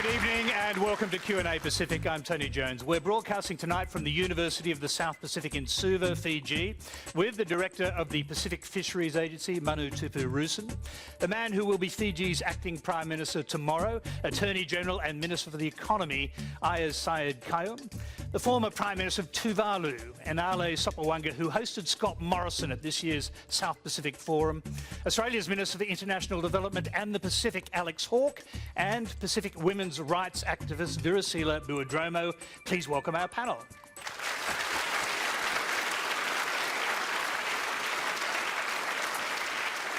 Good evening and welcome to Q&A Pacific. I'm Tony Jones. We're broadcasting tonight from the University of the South Pacific in Suva, Fiji, with the Director of the Pacific Fisheries Agency, Manu Tupou-Roosen, the man who will be Fiji's acting Prime Minister tomorrow, Attorney General and Minister for the Economy, Aiyaz Sayed-Khaiyum, the former Prime Minister of Tuvalu, Enele Sopoaga, who hosted Scott Morrison at this year's South Pacific Forum, Australia's Minister for International Development and the Pacific, Alex Hawke, and Pacific women's rights activist Virisila Buadromo. Please welcome our panel.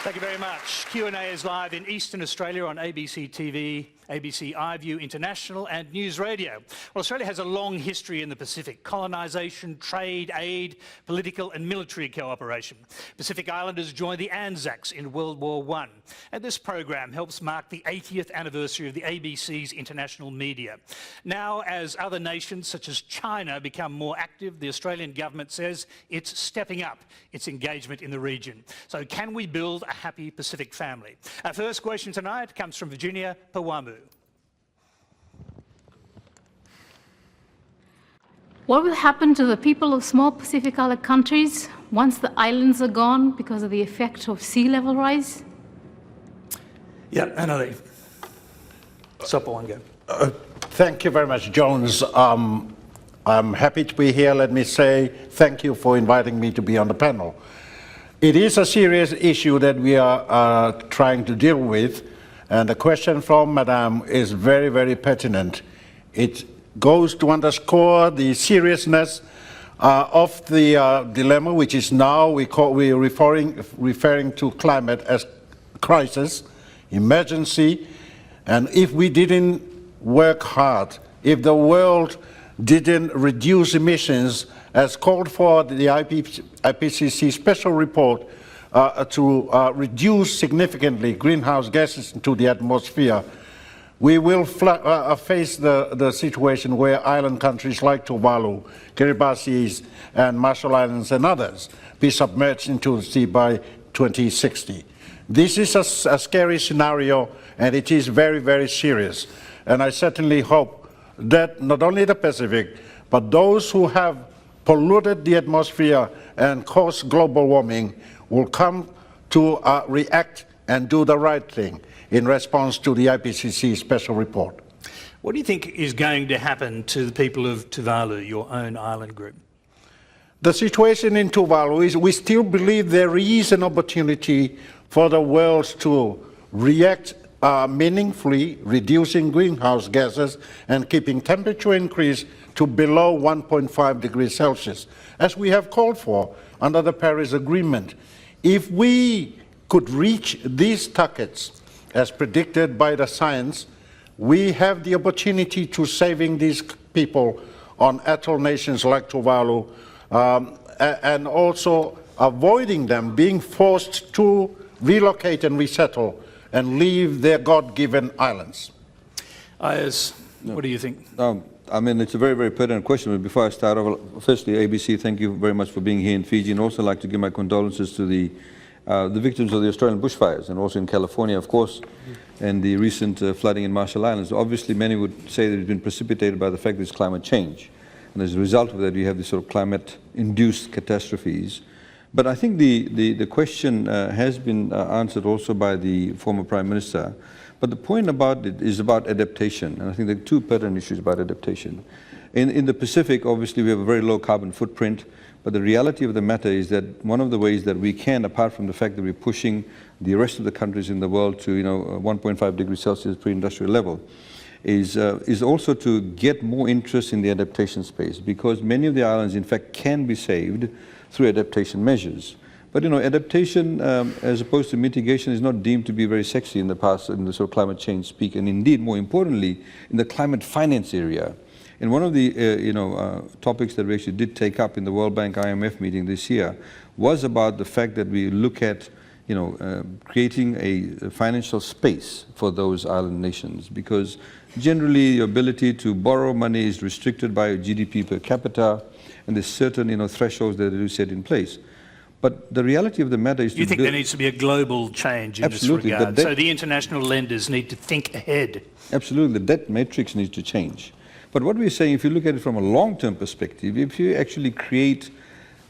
Thank you very much. Q&A is live in Eastern Australia on ABC TV, ABC iView International and News Radio. Well, Australia has a long history in the Pacific: colonisation, trade, aid, political and military cooperation. Pacific Islanders joined the Anzacs in World War I, and this program helps mark the 80th anniversary of the ABC's international media. Now, as other nations such as China become more active, the Australian government says it's stepping up its engagement in the region. So can we build a happy Pacific family? Our first question tonight comes from Virginia Pawamu. What will happen to the people of small Pacific Island countries once the islands are gone because of the effect of sea level rise? Yeah, Enele. Sopoaga. Thank you very much, Jones. I'm happy to be here. Let me say thank you for inviting me to be on the panel. It is a serious issue that we are trying to deal with, and the question from Madame is very, very pertinent. It goes to underscore the seriousness of the dilemma, which is now we're referring to climate as crisis, emergency, and if we didn't work hard, if the world didn't reduce emissions as called for the IPCC special report to reduce significantly greenhouse gases into the atmosphere, we will face the situation where island countries like Tuvalu, Kiribati, and Marshall Islands and others be submerged into the sea by 2060. This is a scary scenario, and it is very, very serious. And I certainly hope that not only the Pacific, but those who have polluted the atmosphere and caused global warming will come to react and do the right thing in response to the IPCC special report. What do you think is going to happen to the people of Tuvalu, your own island group? The situation in Tuvalu is we still believe there is an opportunity for the world to react meaningfully, reducing greenhouse gases and keeping temperature increase to below 1.5 degrees Celsius, as we have called for under the Paris Agreement. If we could reach these targets, as predicted by the science, we have the opportunity to saving these people on atoll nations like Tuvalu, and also avoiding them being forced to relocate and resettle and leave their God-given islands. Aiyaz, what do you think? I mean, it's a very, very pertinent question. But before I start off, firstly, ABC, thank you very much for being here in Fiji, and also like to give my condolences to the victims of the Australian bushfires, and also in California, of course, and the recent flooding in Marshall Islands. Obviously, many would say that it's been precipitated by the fact that it's climate change. And as a result of that, we have these sort of climate-induced catastrophes. But I think the question has been answered also by the former Prime Minister. But the point about it is about adaptation. And I think there are two pertinent issues about adaptation. In the Pacific, obviously, we have a very low carbon footprint. But the reality of the matter is that one of the ways that we can, apart from the fact that we're pushing the rest of the countries in the world to 1.5 degrees Celsius pre-industrial level, is also to get more interest in the adaptation space, because many of the islands, in fact, can be saved through adaptation measures. But adaptation, as opposed to mitigation, is not deemed to be very sexy in the past in the sort of climate change speak, and indeed, more importantly, in the climate finance area. And one of the topics that we actually did take up in the World Bank IMF meeting this year was about the fact that we look at creating a financial space for those island nations, because generally your ability to borrow money is restricted by GDP per capita, and there's certain thresholds that are set in place. But the reality of the matter is you think there needs to be a global change in this regard? So the international lenders need to think ahead. Absolutely, the debt matrix needs to change. But what we're saying, if you look at it from a long-term perspective, if you actually create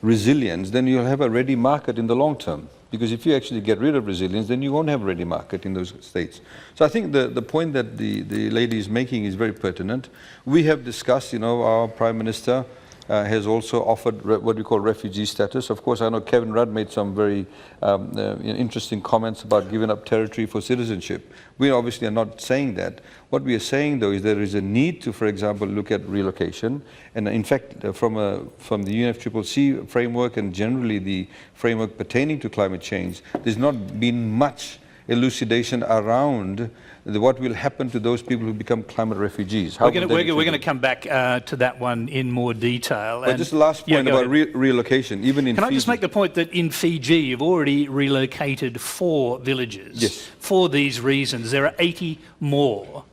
resilience, then you'll have a ready market in the long term. Because if you actually get rid of resilience, then you won't have a ready market in those states. So I think the point that the lady is making is very pertinent. We have discussed, our Prime Minister has also offered what we call refugee status. Of course, I know Kevin Rudd made some very interesting comments about giving up territory for citizenship. We obviously are not saying that. What we are saying, though, is there is a need to, for example, look at relocation. And in fact, from the UNFCCC framework and generally the framework pertaining to climate change, there's not been much elucidation around what will happen to those people who become climate refugees. We're going to come back to that one in more detail. But just the last point about relocation, even in Fiji. Can I just make the point that in Fiji you've already relocated 4 villages? Yes. For these reasons. There are 80 more.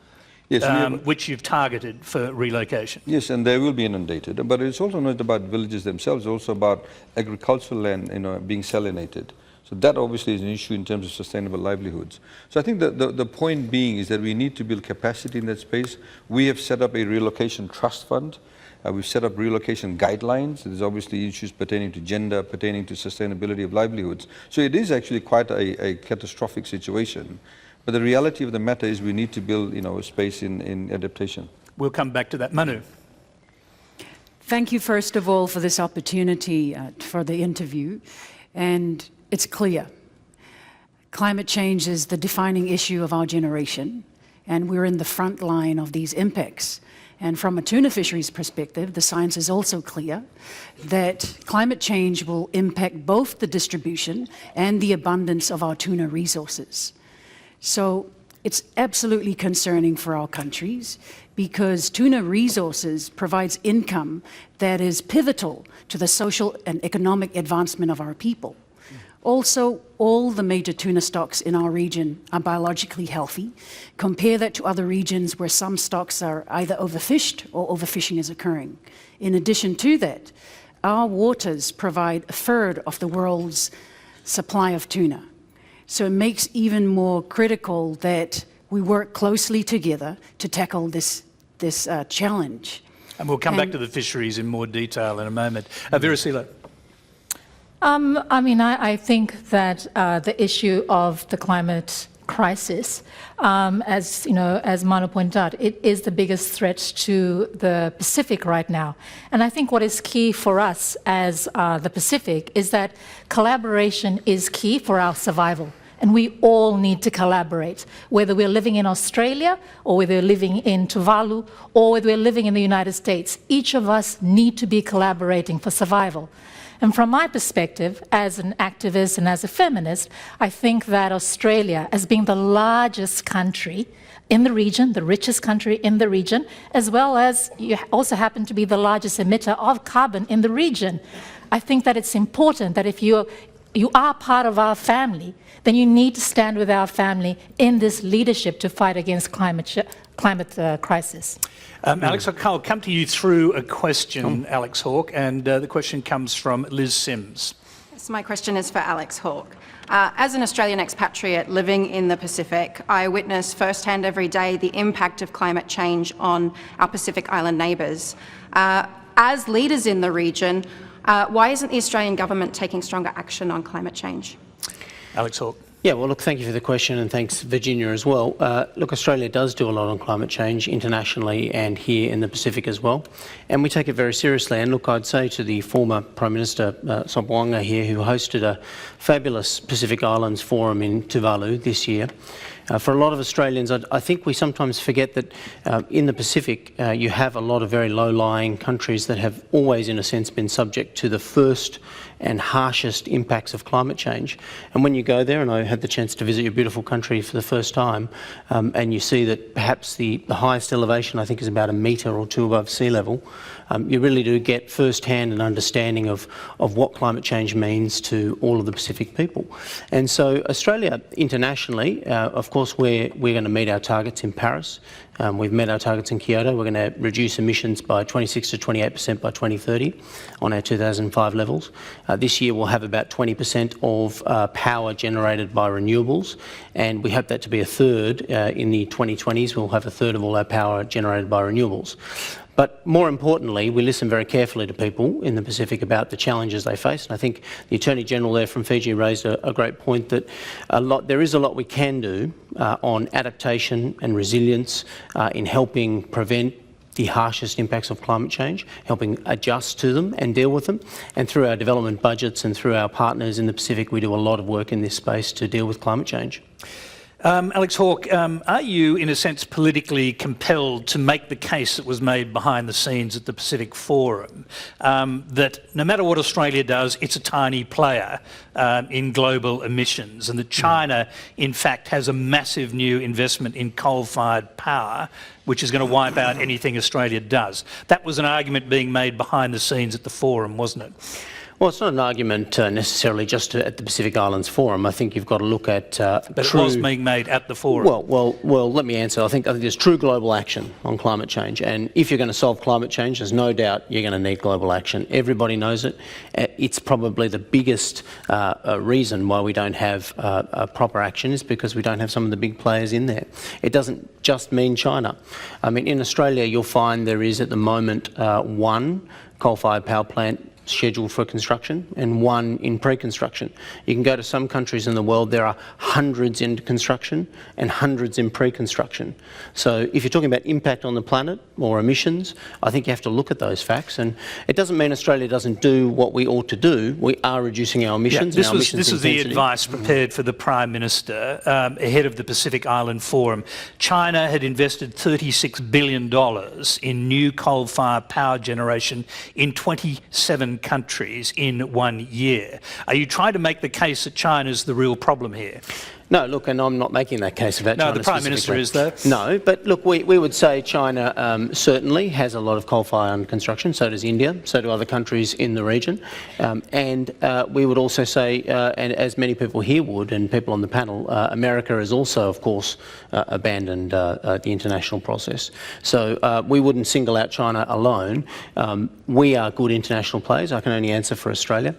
Yes, which you've targeted for relocation. Yes, and they will be inundated. But it's also not about villages themselves, it's also about agricultural land being salinated. So that obviously is an issue in terms of sustainable livelihoods. So I think the point being is that we need to build capacity in that space. We have set up a relocation trust fund. We've set up relocation guidelines. There's obviously issues pertaining to gender, pertaining to sustainability of livelihoods. So it is actually quite a catastrophic situation. But the reality of the matter is we need to build a space in adaptation. We'll come back to that. Manu. Thank you, first of all, for this opportunity for the interview. And it's clear. Climate change is the defining issue of our generation, and we're in the front line of these impacts. And from a tuna fisheries perspective, the science is also clear that climate change will impact both the distribution and the abundance of our tuna resources. So it's absolutely concerning for our countries because tuna resources provides income that is pivotal to the social and economic advancement of our people. Also, all the major tuna stocks in our region are biologically healthy. Compare that to other regions where some stocks are either overfished or overfishing is occurring. In addition to that, our waters provide a third of the world's supply of tuna. So it makes even more critical that we work closely together to tackle this challenge. And we'll come back to the fisheries in more detail in a moment. Virisila. I think that the issue of the climate crisis, as Manu pointed out, it is the biggest threat to the Pacific right now. And I think what is key for us as the Pacific is that collaboration is key for our survival. And we all need to collaborate, whether we're living in Australia or whether we're living in Tuvalu or whether we're living in the United States. Each of us need to be collaborating for survival. And from my perspective, as an activist and as a feminist, I think that Australia, as being the largest country in the region, the richest country in the region, as well as you also happen to be the largest emitter of carbon in the region, I think that it's important that if you are part of our family, then you need to stand with our family in this leadership to fight against climate crisis. Alex, I'll come to you through a question, Alex Hawke, and the question comes from Liz Sims. So my question is for Alex Hawke. As an Australian expatriate living in the Pacific, I witness firsthand every day the impact of climate change on our Pacific Island neighbours. As leaders in the region, why isn't the Australian government taking stronger action on climate change? Alex Hawke. Yeah, well, look, thank you for the question, and thanks, Virginia, as well. Look, Australia does do a lot on climate change internationally and here in the Pacific as well, and we take it very seriously. And look, I'd say to the former Prime Minister Sopoaga here, who hosted a fabulous Pacific Islands forum in Tuvalu this year, for a lot of Australians, I think we sometimes forget that in the Pacific you have a lot of very low-lying countries that have always, in a sense, been subject to the first and harshest impacts of climate change. And when you go there, and I had the chance to visit your beautiful country for the first time, and you see that perhaps the highest elevation, I think, is about 1 metre or 2 above sea level, you really do get first-hand an understanding of what climate change means to all of the Pacific people. And so Australia internationally, of course, we're going to meet our targets in Paris. We've met our targets in Kyoto. We're going to reduce emissions by 26 to 28% by 2030 on our 2005 levels. This year we'll have about 20% of power generated by renewables, and we hope that to be a third. In the 2020s, we'll have a third of all our power generated by renewables. But more importantly, we listen very carefully to people in the Pacific about the challenges they face. And I think the Attorney General there from Fiji raised a great point that there is a lot we can do on adaptation and resilience in helping prevent the harshest impacts of climate change, helping adjust to them and deal with them. And through our development budgets and through our partners in the Pacific, we do a lot of work in this space to deal with climate change. Alex Hawke, are you, in a sense, politically compelled to make the case that was made behind the scenes at the Pacific Forum, that no matter what Australia does, it's a tiny player in global emissions, and that China, in fact, has a massive new investment in coal-fired power, which is going to wipe out anything Australia does? That was an argument being made behind the scenes at the forum, wasn't it? Well, it's not an argument necessarily just at the Pacific Islands Forum. I think you've got to look at But it was being made at the forum. Well, let me answer. I think there's true global action on climate change, and if you're going to solve climate change, there's no doubt you're going to need global action. Everybody knows it. It's probably the biggest reason why we don't have proper action is because we don't have some of the big players in there. It doesn't just mean China. I mean, in Australia, you'll find there is at the moment one coal-fired power plant scheduled for construction and one in pre-construction. You can go to some countries in the world, there are hundreds in construction and hundreds in pre-construction. So if you're talking about impact on the planet or emissions, I think you have to look at those facts. And it doesn't mean Australia doesn't do what we ought to do. We are reducing our emissions. Yeah, this was the advice prepared for the Prime Minister ahead of the Pacific Island Forum. China had invested $36 billion in new coal-fired power generation in 27 countries in 1 year. Are you trying to make the case that China's the real problem here? No, look, and I'm not making that case about China. No, the Prime Minister is, though. No, but look, we would say China certainly has a lot of coal-fired under construction, so does India, so do other countries in the region. And we would also say, and as many people here would, and people on the panel, America has also, of course, abandoned the international process. So we wouldn't single out China alone. We are good international players. I can only answer for Australia.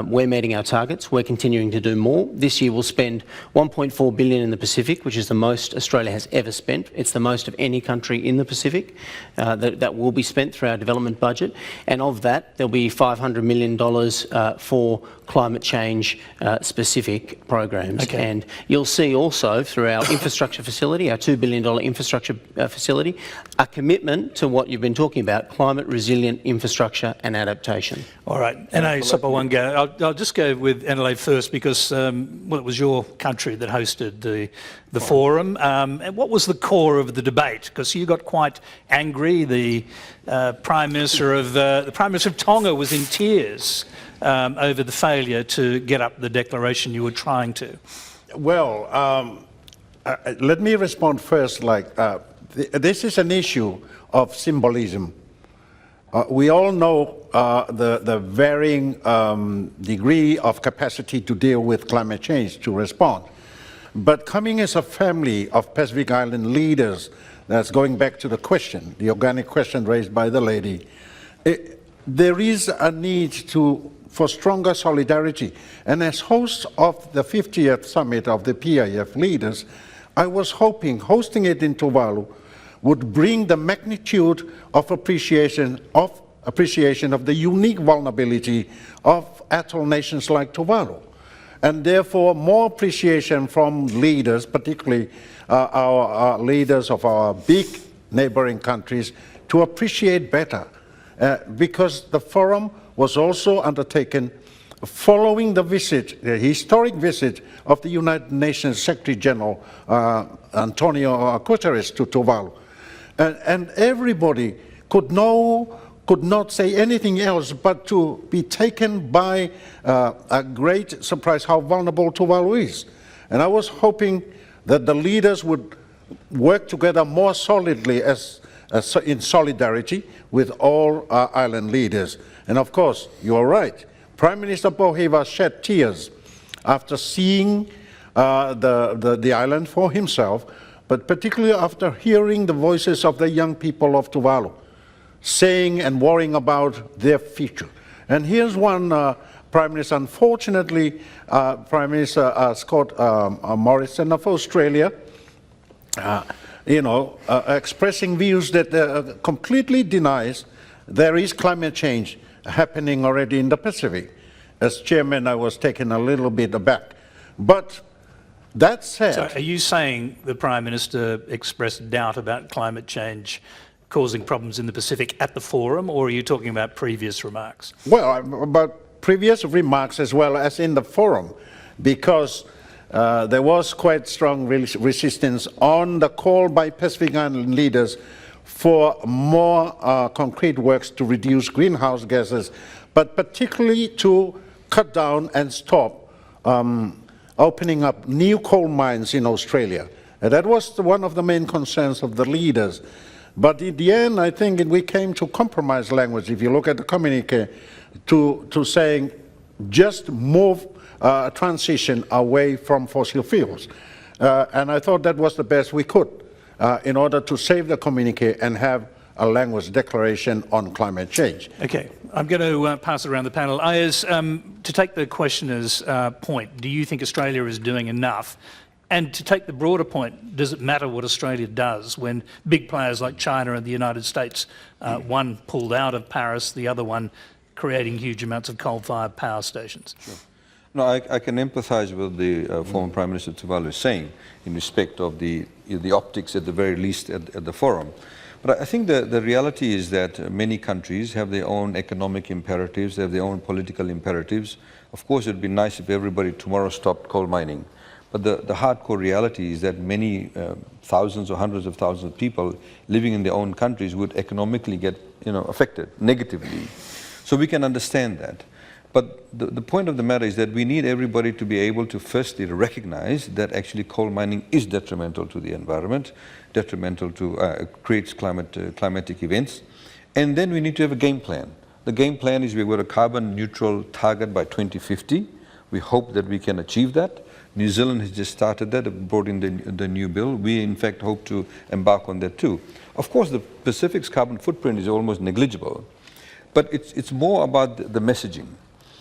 We're meeting our targets. We're continuing to do more. This year we'll spend $1.4 billion in the Pacific, which is the most Australia has ever spent. It's the most of any country in the Pacific that will be spent through our development budget. And of that, there'll be $500 million for climate change specific programs. Okay. And you'll see also through our infrastructure facility, our $2 billion infrastructure facility, a commitment to what you've been talking about, climate resilient infrastructure and adaptation. All right, Enele, Sopoaga, I'll just go with Enele first because, well, it was your country that hosted the forum. And what was the core of the debate? Because you got quite angry. The Prime Minister of Tonga was in tears over the failure to get up the declaration you were trying to. Well, let me respond first. This is an issue of symbolism. We all know the varying degree of capacity to deal with climate change, to respond. But coming as a family of Pacific Island leaders, that's going back to the question, the organic question raised by the lady, there is a need for stronger solidarity. And as host of the 50th summit of the PIF leaders, I was hoping hosting it in Tuvalu would bring the magnitude of appreciation of the unique vulnerability of atoll nations like Tuvalu. And therefore, more appreciation from leaders, particularly our leaders of our big neighboring countries, to appreciate better. Because the forum was also undertaken following the historic visit of the United Nations Secretary General Antonio Guterres to Tuvalu. And everybody could not say anything else but to be taken by a great surprise how vulnerable Tuvalu is. And I was hoping that the leaders would work together more solidly in solidarity with all island leaders. And of course, you are right. Prime Minister Pohiva shed tears after seeing the island for himself, but particularly after hearing the voices of the young people of Tuvalu, saying and worrying about their future. And here's one Prime Minister, unfortunately, Prime Minister Scott Morrison of Australia, expressing views that completely denies there is climate change happening already in the Pacific. As chairman, I was taken a little bit aback. But that said... So are you saying the Prime Minister expressed doubt about climate change causing problems in the Pacific at the forum, or are you talking about previous remarks? Well, about previous remarks as well as in the forum, because there was quite strong resistance on the call by Pacific Island leaders for more concrete works to reduce greenhouse gases, but particularly to cut down and stop opening up new coal mines in Australia. And that was one of the main concerns of the leaders. But in the end, I think we came to compromise language, if you look at the communique, to saying just move transition away from fossil fuels. And I thought that was the best we could in order to save the communique and have a language declaration on climate change. Okay, I'm going to pass it around the panel. Aiyaz, to take the questioner's point, do you think Australia is doing enough? And to take the broader point, does it matter what Australia does when big players like China and the United States, one pulled out of Paris, the other one creating huge amounts of coal-fired power stations? Sure. No, I can empathise with the former Prime Minister Tuvalu saying in respect of the optics at the very least at the forum. But I think the reality is that many countries have their own economic imperatives, they have their own political imperatives. Of course, it would be nice if everybody tomorrow stopped coal mining. But the hardcore reality is that many thousands or hundreds of thousands of people living in their own countries would economically get affected negatively. So we can understand that. But the point of the matter is that we need everybody to be able to firstly recognize that actually coal mining is detrimental to the environment, detrimental to, creates climatic events. And then we need to have a game plan. The game plan is we've got a carbon neutral target by 2050. We hope that we can achieve that. New Zealand has just started that, brought in the new bill. We, in fact, hope to embark on that too. Of course, the Pacific's carbon footprint is almost negligible, but it's more about the messaging.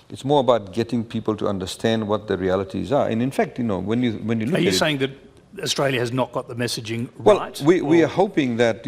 It's more about getting people to understand what the realities are. And in fact, when you look at it... Are you saying that Australia has not got the messaging right? Well, we are hoping that,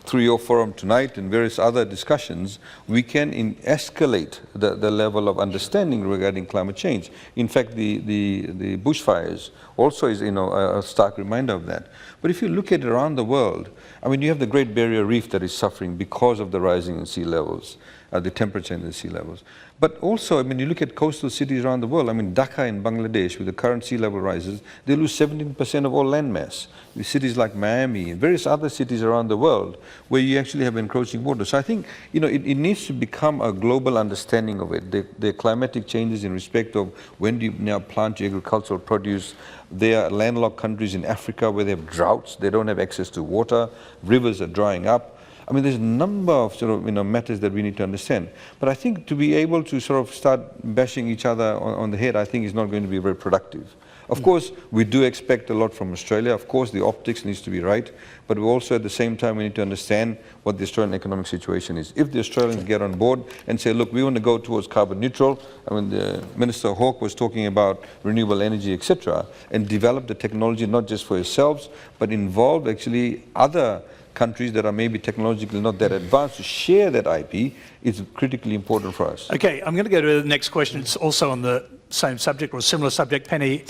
through your forum tonight and various other discussions, we can escalate the level of understanding regarding climate change. In fact, the bushfires also is a stark reminder of that. But if you look at it around the world, I mean, you have the Great Barrier Reef that is suffering because of the rising in sea levels, the temperature in the sea levels. But also, I mean, you look at coastal cities around the world. I mean, Dhaka in Bangladesh, with the current sea level rises, they lose 17% of all land mass. With cities like Miami and various other cities around the world where you actually have encroaching water. So I think, it needs to become a global understanding of it. The climatic changes in respect of when do you now plant your agricultural produce. There are landlocked countries in Africa where they have droughts. They don't have access to water. Rivers are drying up. I mean, there's a number of matters that we need to understand. But I think to be able to start bashing each other on the head, I think is not going to be very productive. Of course, we do expect a lot from Australia. Of course, the optics needs to be right. But we also, at the same time, we need to understand what the Australian economic situation is. If the Australians get on board and say, look, we want to go towards carbon neutral, I mean, the Minister Hawke was talking about renewable energy, etc., and develop the technology not just for yourselves, but involve actually other countries that are maybe technologically not that advanced to share that IP is critically important for us. Okay, I'm going to go to the next question. It's also on the same subject or a similar subject. Penny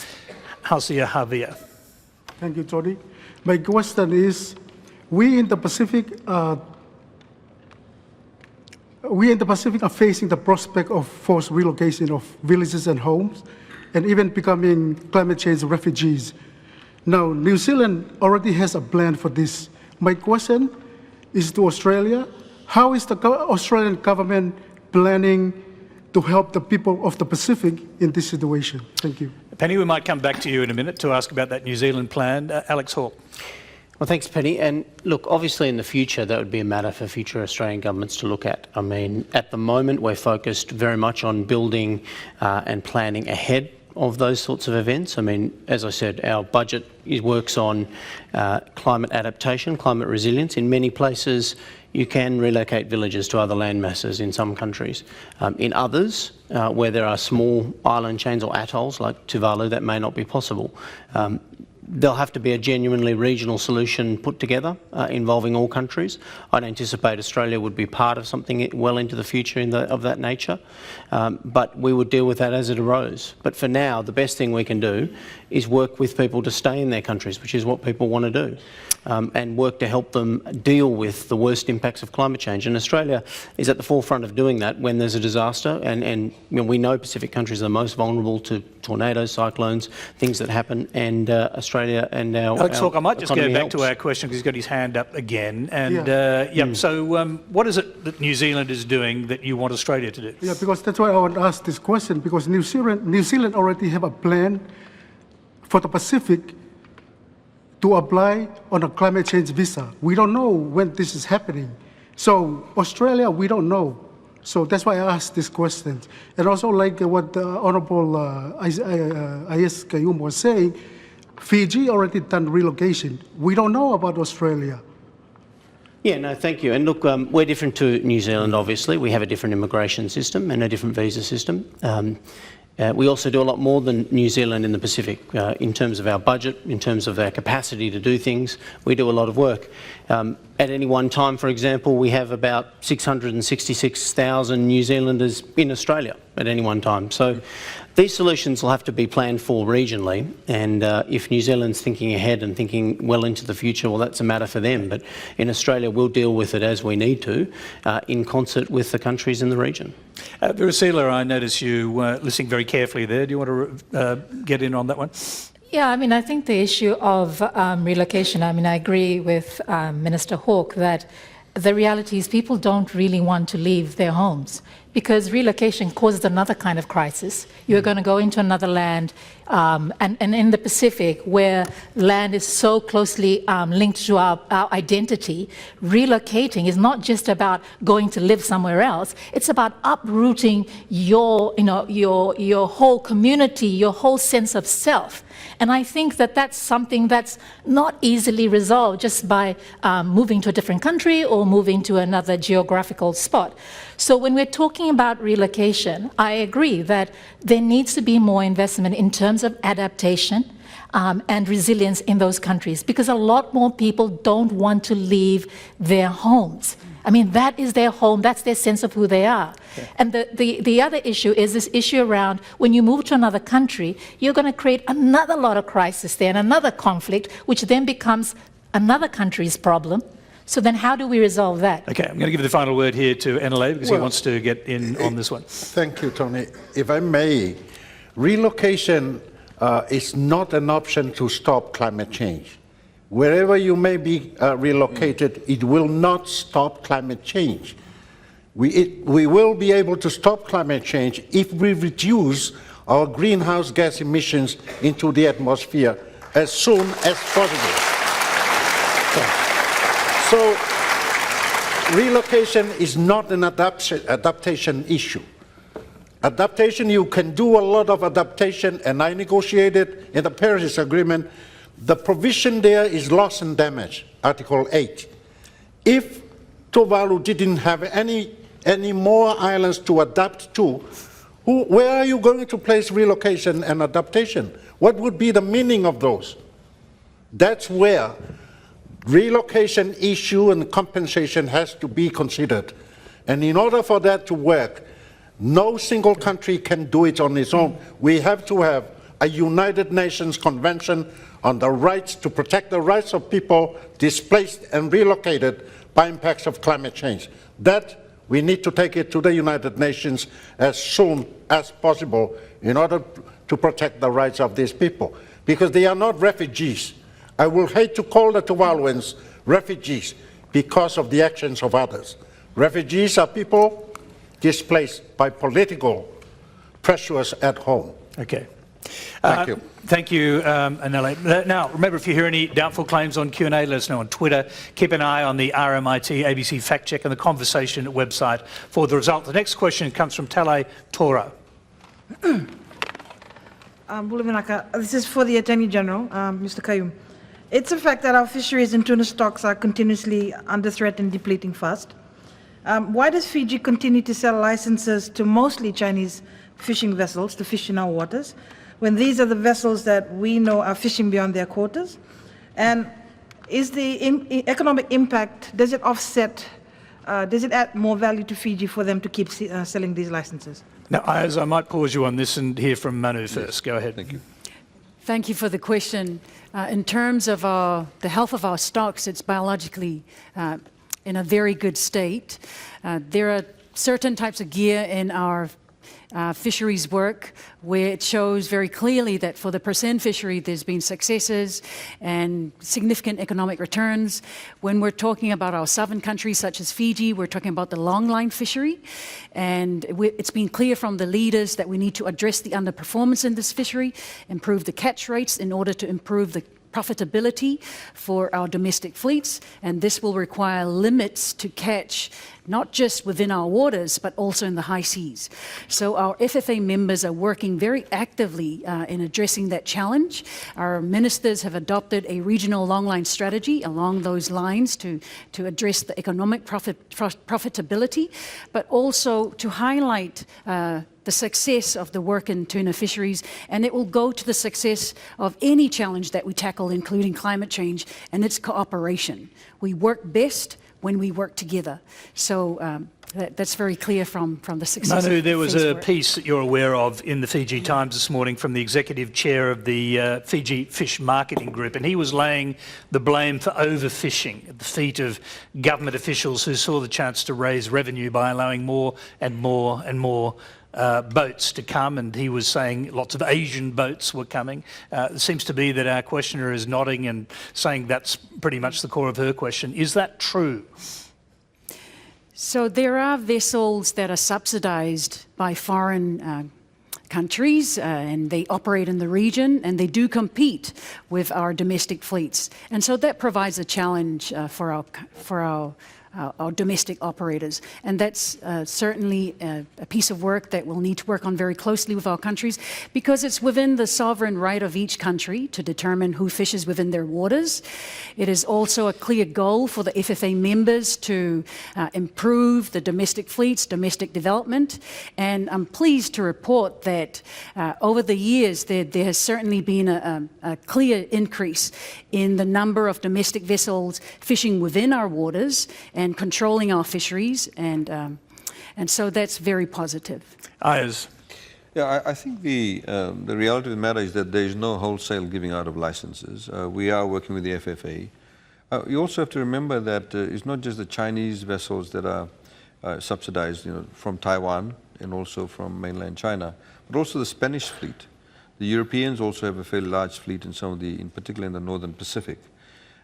Halsia-Havia. Thank you, Tony. My question is, we in the Pacific are facing the prospect of forced relocation of villages and homes, and even becoming climate change refugees. Now, New Zealand already has a plan for this. My question is to Australia, how is the Australian government planning to help the people of the Pacific in this situation? Thank you. Penny, we might come back to you in a minute to ask about that New Zealand plan. Alex Hawke. Well, thanks, Penny. And look, obviously in the future, that would be a matter for future Australian governments to look at. I mean, at the moment, we're focused very much on building and planning ahead of those sorts of events. I mean, as I said, our budget works on climate adaptation, climate resilience. In many places, you can relocate villages to other land masses in some countries. In others, where there are small island chains or atolls like Tuvalu, that may not be possible. There'll have to be a genuinely regional solution put together involving all countries. I'd anticipate Australia would be part of something well into the future of that nature, but we would deal with that as it arose. But for now, the best thing we can do is work with people to stay in their countries, which is what people want to do, and work to help them deal with the worst impacts of climate change. And Australia is at the forefront of doing that when there's a disaster, and you know, we know Pacific countries are the most vulnerable to tornadoes, cyclones, things that happen, and Australia and our Alex Hawke, I might just go back helps. to our question because he's got his hand up again. And Yeah. so what is it that New Zealand is doing that you want Australia to do? Yeah, because that's why I want to ask this question, because New Zealand already have a plan for the Pacific to apply on a climate change visa. We don't know when this is happening. So Australia, we don't know. So that's why I asked this question. And also like what the Honourable Sayed-Khaiyum was saying, Fiji already done relocation. We don't know about Australia. Yeah, no, thank you. And look, we're different to New Zealand, obviously. We have a different immigration system and a different visa system. We also do a lot more than New Zealand in the Pacific in terms of our budget, in terms of our capacity to do things. We do a lot of work. At any one time, for example, we have about 666,000 New Zealanders in Australia at any one time. So these solutions will have to be planned for regionally, and if New Zealand's thinking ahead and thinking well into the future, well, that's a matter for them. But in Australia, we'll deal with it as we need to, in concert with the countries in the region. Virisila, I notice you listening very carefully there. Do you want to get in on that one? Yeah, I mean, I think the issue of relocation, I mean, I agree with Minister Hawke that the reality is people don't really want to leave their homes because relocation causes another kind of crisis. You're going to go into another land, and in the Pacific, where land is so closely linked to our identity, relocating is not just about going to live somewhere else. It's about uprooting your whole community, your whole sense of self. And I think that that's something that's not easily resolved just by moving to a different country or moving to another geographical spot. So when we're talking about relocation, I agree that there needs to be more investment in terms of adaptation and resilience in those countries, because a lot more people don't want to leave their homes. I mean, that is their home, that's their sense of who they are. Yeah. And the other issue is this issue around when you move to another country, you're going to create another lot of crisis there and another conflict, which then becomes another country's problem. So then how do we resolve that? Okay, I'm going to give the final word here to Enele because he wants to get in on this one. Thank you, Tony. If I may, relocation is not an option to stop climate change. Wherever you may be relocated, it will not stop climate change. We will be able to stop climate change if we reduce our greenhouse gas emissions into the atmosphere as soon as possible. So relocation is not an adaptation issue. Adaptation, you can do a lot of adaptation, and I negotiated in the Paris Agreement. The provision there is loss and damage, Article 8. If Tuvalu didn't have any more islands to adapt to, where are you going to place relocation and adaptation? What would be the meaning of those? That's where relocation issue and compensation has to be considered. And in order for that to work, no single country can do it on its own. We have to have a United Nations Convention on the rights to protect the rights of people displaced and relocated by impacts of climate change. That we need to take it to the United Nations as soon as possible in order to protect the rights of these people, because they are not refugees. I will hate to call the Tuvaluans refugees because of the actions of others. Refugees are people displaced by political pressures at home. Okay. Thank you. Thank you, Enele. Now, remember, if you hear any doubtful claims on Q&A, let us know on Twitter. Keep an eye on the RMIT ABC Fact Check and the Conversation website for the result. The next question comes from Tale Tora. This is for the Attorney General, Mr. Khaiyum. It's a fact that our fisheries and tuna stocks are continuously under threat and depleting fast. Why does Fiji continue to sell licenses to mostly Chinese fishing vessels to fish in our waters, when these are the vessels that we know are fishing beyond their quotas? And is the economic impact, does it offset, does it add more value to Fiji for them to keep selling these licenses? Now, Aiyaz, I might pause you on this and hear from Manu first. Go ahead. Thank you. Thank you for the question. In terms of the health of our stocks, it's biologically in a very good state. There are certain types of gear in our fisheries work where it shows very clearly that for the percent fishery there's been successes and significant economic returns. When we're talking about our southern countries such as Fiji, we're talking about the longline fishery, and it's been clear from the leaders that we need to address the underperformance in this fishery, improve the catch rates in order to improve the profitability for our domestic fleets, and this will require limits to catch not just within our waters, but also in the high seas. So our FFA members are working very actively in addressing that challenge. Our ministers have adopted a regional longline strategy along those lines to address the economic profitability, but also to highlight the success of the work in tuna fisheries, and it will go to the success of any challenge that we tackle, including climate change and its cooperation. We work best when we work together. So that's very clear from the success. Manu, there was a piece that you're aware of in the Fiji Times this morning from the executive chair of the Fiji Fish Marketing Group, and he was laying the blame for overfishing at the feet of government officials who saw the chance to raise revenue by allowing more and more and more boats to come, and he was saying lots of Asian boats were coming. It seems to be that our questioner is nodding and saying that's pretty much the core of her question. Is that true? So there are vessels that are subsidised by foreign countries, and they operate in the region, and they do compete with our domestic fleets. And so that provides a challenge for our domestic operators. And that's certainly a piece of work that we'll need to work on very closely with our countries, because it's within the sovereign right of each country to determine who fishes within their waters. It is also a clear goal for the FFA members to improve the domestic fleets, domestic development. And I'm pleased to report that over the years there has certainly been a clear increase in the number of domestic vessels fishing within our waters and controlling our fisheries, and so that's very positive. Aiyaz. Yeah, I think the reality of the matter is that there is no wholesale giving out of licenses. We are working with the FFA. You also have to remember that it's not just the Chinese vessels that are subsidized, from Taiwan and also from mainland China, but also the Spanish fleet. The Europeans also have a fairly large fleet in in particular in the northern Pacific.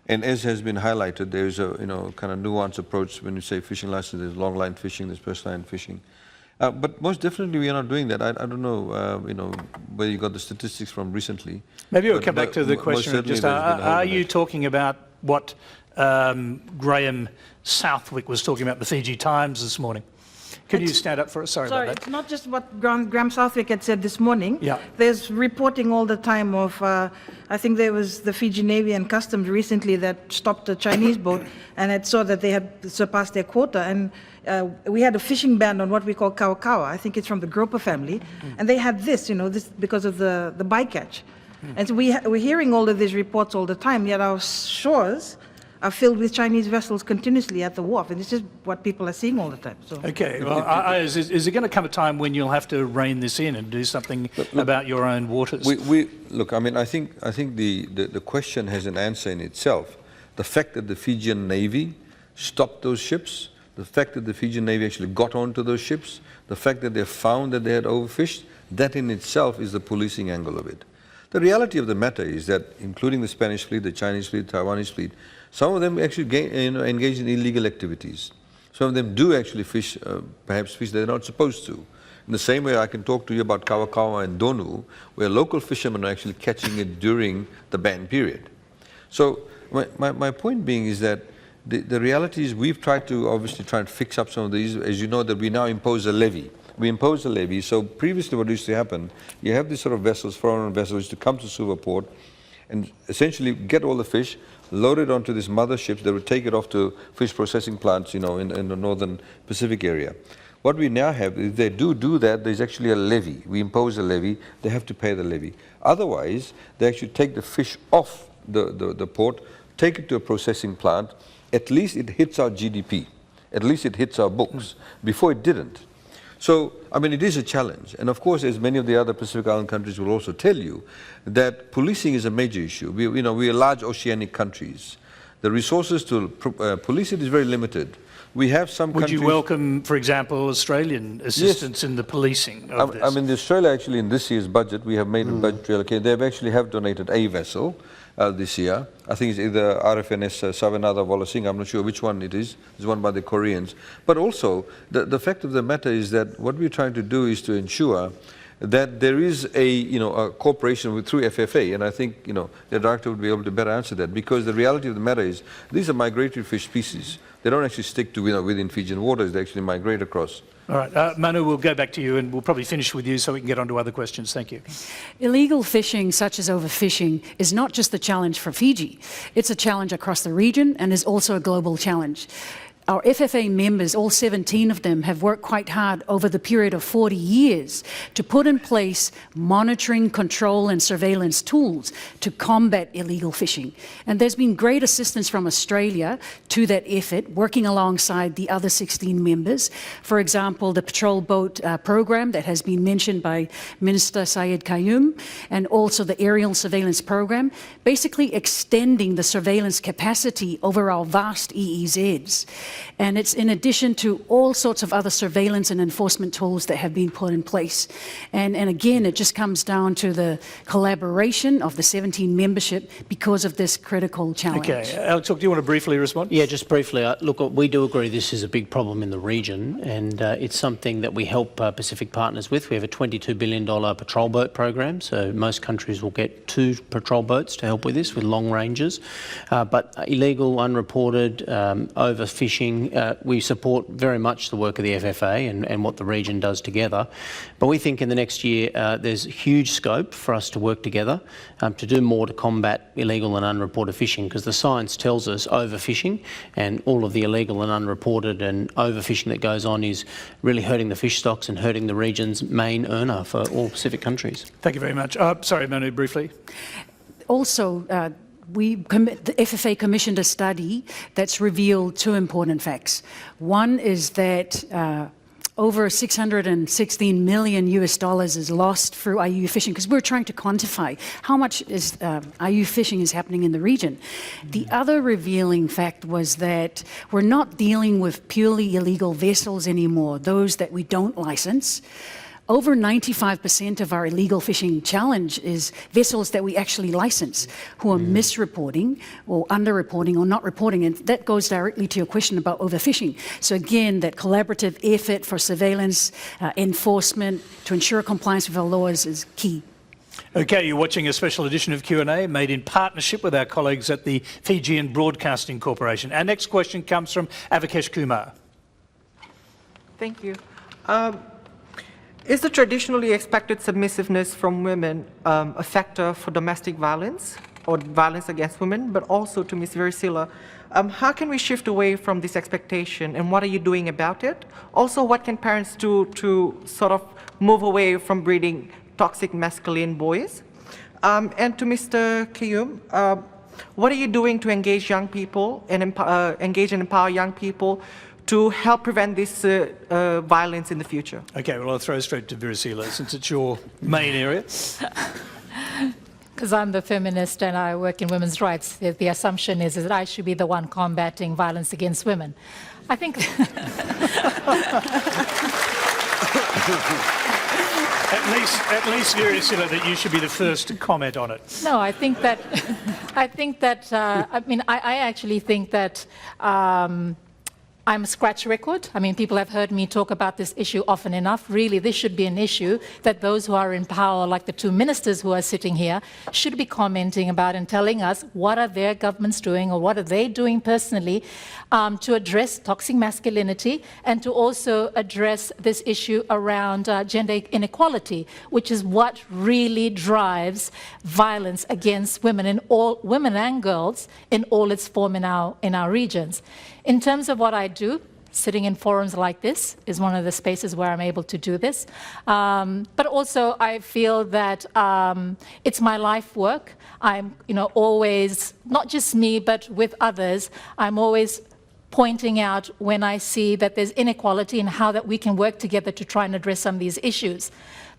And as has been highlighted, there's a kind of nuanced approach when you say fishing license. There's long line fishing, there's first line fishing. But most definitely we are not doing that. I don't know, where you got the statistics from recently. Maybe we'll come back to the question. Just are you talking about what Graham Southwick was talking about the Fiji Times this morning? Could you stand up for us? Sorry about that. It's not just what Graham Southwick had said this morning. Yeah. There's reporting all the time of, I think there was the Fiji Navy and Customs recently that stopped a Chinese boat and it saw that they had surpassed their quota. And we had a fishing ban on what we call kawa. I think it's from the grouper family. And they had this, this because of the bycatch. And so we're hearing all of these reports all the time, yet our shores are filled with Chinese vessels continuously at the wharf, and this is what people are seeing all the time. So. Okay, well, is there going to come a time when you'll have to rein this in and do something about your own waters? Look, I think the question has an answer in itself. The fact that the Fijian Navy stopped those ships, the fact that the Fijian Navy actually got onto those ships, the fact that they found that they had overfished, that in itself is the policing angle of it. The reality of the matter is that, including the Spanish fleet, the Chinese fleet, the Taiwanese fleet, some of them actually engage in illegal activities. Some of them do actually fish, perhaps fish they're not supposed to. In the same way I can talk to you about kawa and donu, where local fishermen are actually catching it during the ban period. So my point being is that the reality is we've tried to obviously try and fix up some of these. As you know, that we now impose a levy we imposed a levy. So previously what used to happen, you have these sort of vessels, foreign vessels, used to come to Suva port and essentially get all the fish, load it onto these mother ships that would take it off to fish processing plants, in the northern Pacific area. What we now have, if they do that, there's actually a levy. We impose a levy, they have to pay the levy. Otherwise, they actually take the fish off the port, take it to a processing plant. At least it hits our GDP. At least it hits our books. Before it didn't. So, I mean, it is a challenge. And of course, as many of the other Pacific Island countries will also tell you, that policing is a major issue. We are large oceanic countries. The resources to police it is very limited. We have some countries... Would you welcome, for example, Australian assistance in the policing of this? I mean, Australia actually in this year's budget, we have made a budget relocation. They have donated a vessel this year. I think it's either RFNS Savanada Volasing, I'm not sure which one it is. It's one by the Koreans. But also, the fact of the matter is that what we're trying to do is to ensure that there is a cooperation through FFA, and I think the director would be able to better answer that, because the reality of the matter is these are migratory fish species. They don't actually stick to within Fijian waters. They actually migrate across. All right, Manu, we'll go back to you, and we'll probably finish with you so we can get on to other questions. Thank you. Illegal fishing, such as overfishing, is not just a challenge for Fiji. It's a challenge across the region and is also a global challenge. Our FFA members, all 17 of them, have worked quite hard over the period of 40 years to put in place monitoring, control and surveillance tools to combat illegal fishing. And there's been great assistance from Australia to that effort, working alongside the other 16 members. For example, the patrol boat program that has been mentioned by Minister Sayed-Khaiyum, and also the aerial surveillance program, basically extending the surveillance capacity over our vast EEZs. And it's in addition to all sorts of other surveillance and enforcement tools that have been put in place. And again, it just comes down to the collaboration of the 17 membership because of this critical challenge. Okay, Alex, do you want to briefly respond? Yeah, just briefly. Look, we do agree this is a big problem in the region, and it's something that we help Pacific partners with. We have a $22 billion patrol boat program, so most countries will get 2 patrol boats to help with this, with long ranges. But illegal, unreported, overfishing, we support very much the work of the FFA and what the region does together. But we think in the next year there's huge scope for us to work together to do more to combat illegal and unreported fishing, because the science tells us overfishing and all of the illegal and unreported and overfishing that goes on is really hurting the fish stocks and hurting the region's main earner for all Pacific countries. Thank you very much. Sorry, Manu, briefly. Also, the FFA commissioned a study that's revealed 2 important facts. One is that over $616 million is lost through IUU fishing, because we're trying to quantify how much is IUU fishing is happening in the region. The other revealing fact was that we're not dealing with purely illegal vessels anymore, those that we don't license. Over 95% of our illegal fishing challenge is vessels that we actually license, who are misreporting or underreporting or not reporting, and that goes directly to your question about overfishing. So again, that collaborative effort for surveillance, enforcement, to ensure compliance with our laws is key. Okay, you're watching a special edition of Q&A made in partnership with our colleagues at the Fijian Broadcasting Corporation. Our next question comes from Avikesh Kumar. Thank you. Is the traditionally expected submissiveness from women a factor for domestic violence or violence against women? But also to Ms. Virisila, how can we shift away from this expectation, and what are you doing about it? Also, what can parents do to sort of move away from breeding toxic masculine boys? And to Mr. Khaiyum, what are you doing to engage young people and engage and empower young people to help prevent this violence in the future? Okay, well, I'll throw straight to Virisila, since it's your main area. Because I'm the feminist and I work in women's rights, the assumption is that I should be the one combating violence against women. I think... At least Virisila, that you should be the first to comment on it. No, I think that... I actually think that I'm a scratch record. I mean, people have heard me talk about this issue often enough. Really, this should be an issue that those who are in power, like the two ministers who are sitting here, should be commenting about and telling us what are their governments doing or what are they doing personally to address toxic masculinity and to also address this issue around gender inequality, which is what really drives violence against women and girls in all its form in our regions. In terms of what I do, sitting in forums like this is one of the spaces where I'm able to do this. But also I feel that it's my life work. I'm always, not just me, but with others, I'm always pointing out when I see that there's inequality and how that we can work together to try and address some of these issues.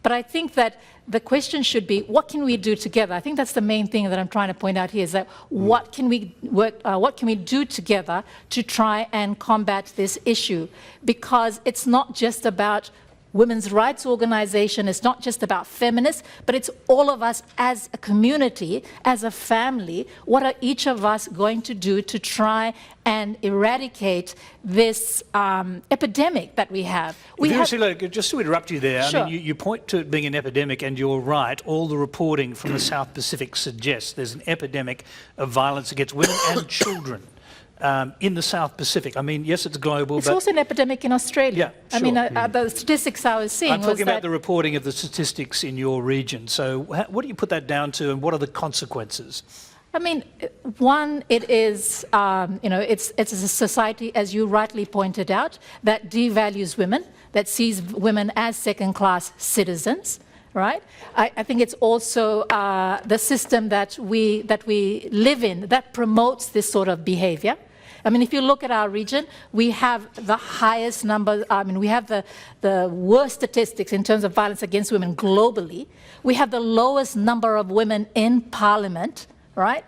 But I think that the question should be, what can we do together? I think that's the main thing that I'm trying to point out here, is that what can we do together to try and combat this issue? Because it's not just about women's rights organization, it's not just about feminists, but it's all of us as a community, as a family. What are each of us going to do to try and eradicate this epidemic that we have? Virisila, just to interrupt you there, Sure. I mean, you point to it being an epidemic, and you're right. All the reporting from the South Pacific suggests there's an epidemic of violence against women and children in the South Pacific. I mean, yes, it's global, It's but also an epidemic in Australia. Yeah, I mean, sure. the statistics I was seeing I'm was talking about that the reporting of the statistics in your region. So what do you put that down to, and what are the consequences? I mean, one, it is, it's a society, as you rightly pointed out, that devalues women, that sees women as second-class citizens, right? I think it's also the system that we live in that promotes this sort of behavior. I mean, if you look at our region, we have the highest number, we have the worst statistics in terms of violence against women globally. We have the lowest number of women in parliament, right?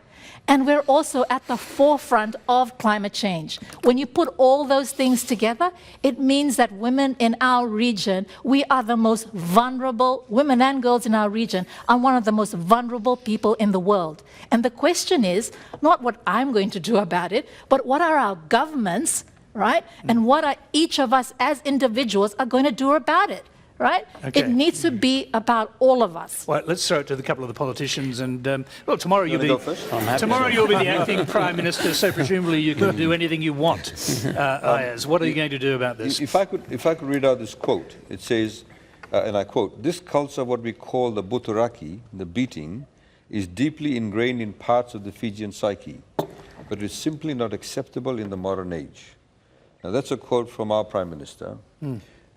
And we're also at the forefront of climate change. When you put all those things together, it means that women in our region, we are the most vulnerable, women and girls in our region are one of the most vulnerable people in the world. And the question is not what I'm going to do about it, but what are our governments, right? And what are each of us as individuals are going to do about it? Right? Okay. It needs to be about all of us. Well, let's throw it to the couple of the politicians. And well, tomorrow you'll be the acting Prime Minister, so presumably you can do anything you want. Aiyaz, what are you going to do about this? If I could read out this quote, it says, and I quote, "This culture, what we call the buturaki, the beating, is deeply ingrained in parts of the Fijian psyche, but is simply not acceptable in the modern age." Now that's a quote from our Prime Minister.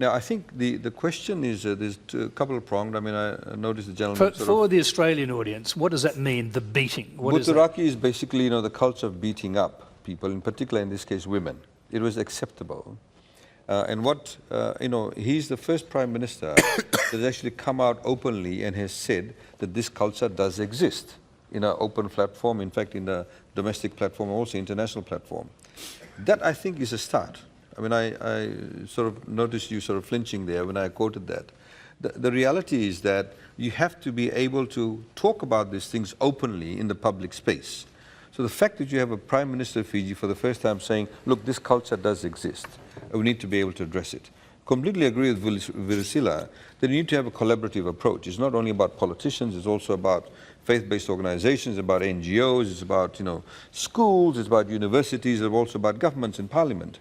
Now, I think the question is, there's a couple of pronged. I mean, I noticed the gentleman For the Australian audience, what does that mean, the beating? Buturaki is basically, the culture of beating up people, in particular, in this case, women. It was acceptable. And what, he's the first Prime Minister that has actually come out openly and has said that this culture does exist in an open platform, in fact, in the domestic platform, also international platform. That, I think, is a start. I mean, I sort of noticed you sort of flinching there when I quoted that. The reality is that you have to be able to talk about these things openly in the public space. So the fact that you have a Prime Minister of Fiji for the first time saying, look, this culture does exist, and we need to be able to address it. Completely agree with Virisila that you need to have a collaborative approach. It's not only about politicians, it's also about faith-based organizations, about NGOs, it's about schools, it's about universities, it's also about governments and parliament.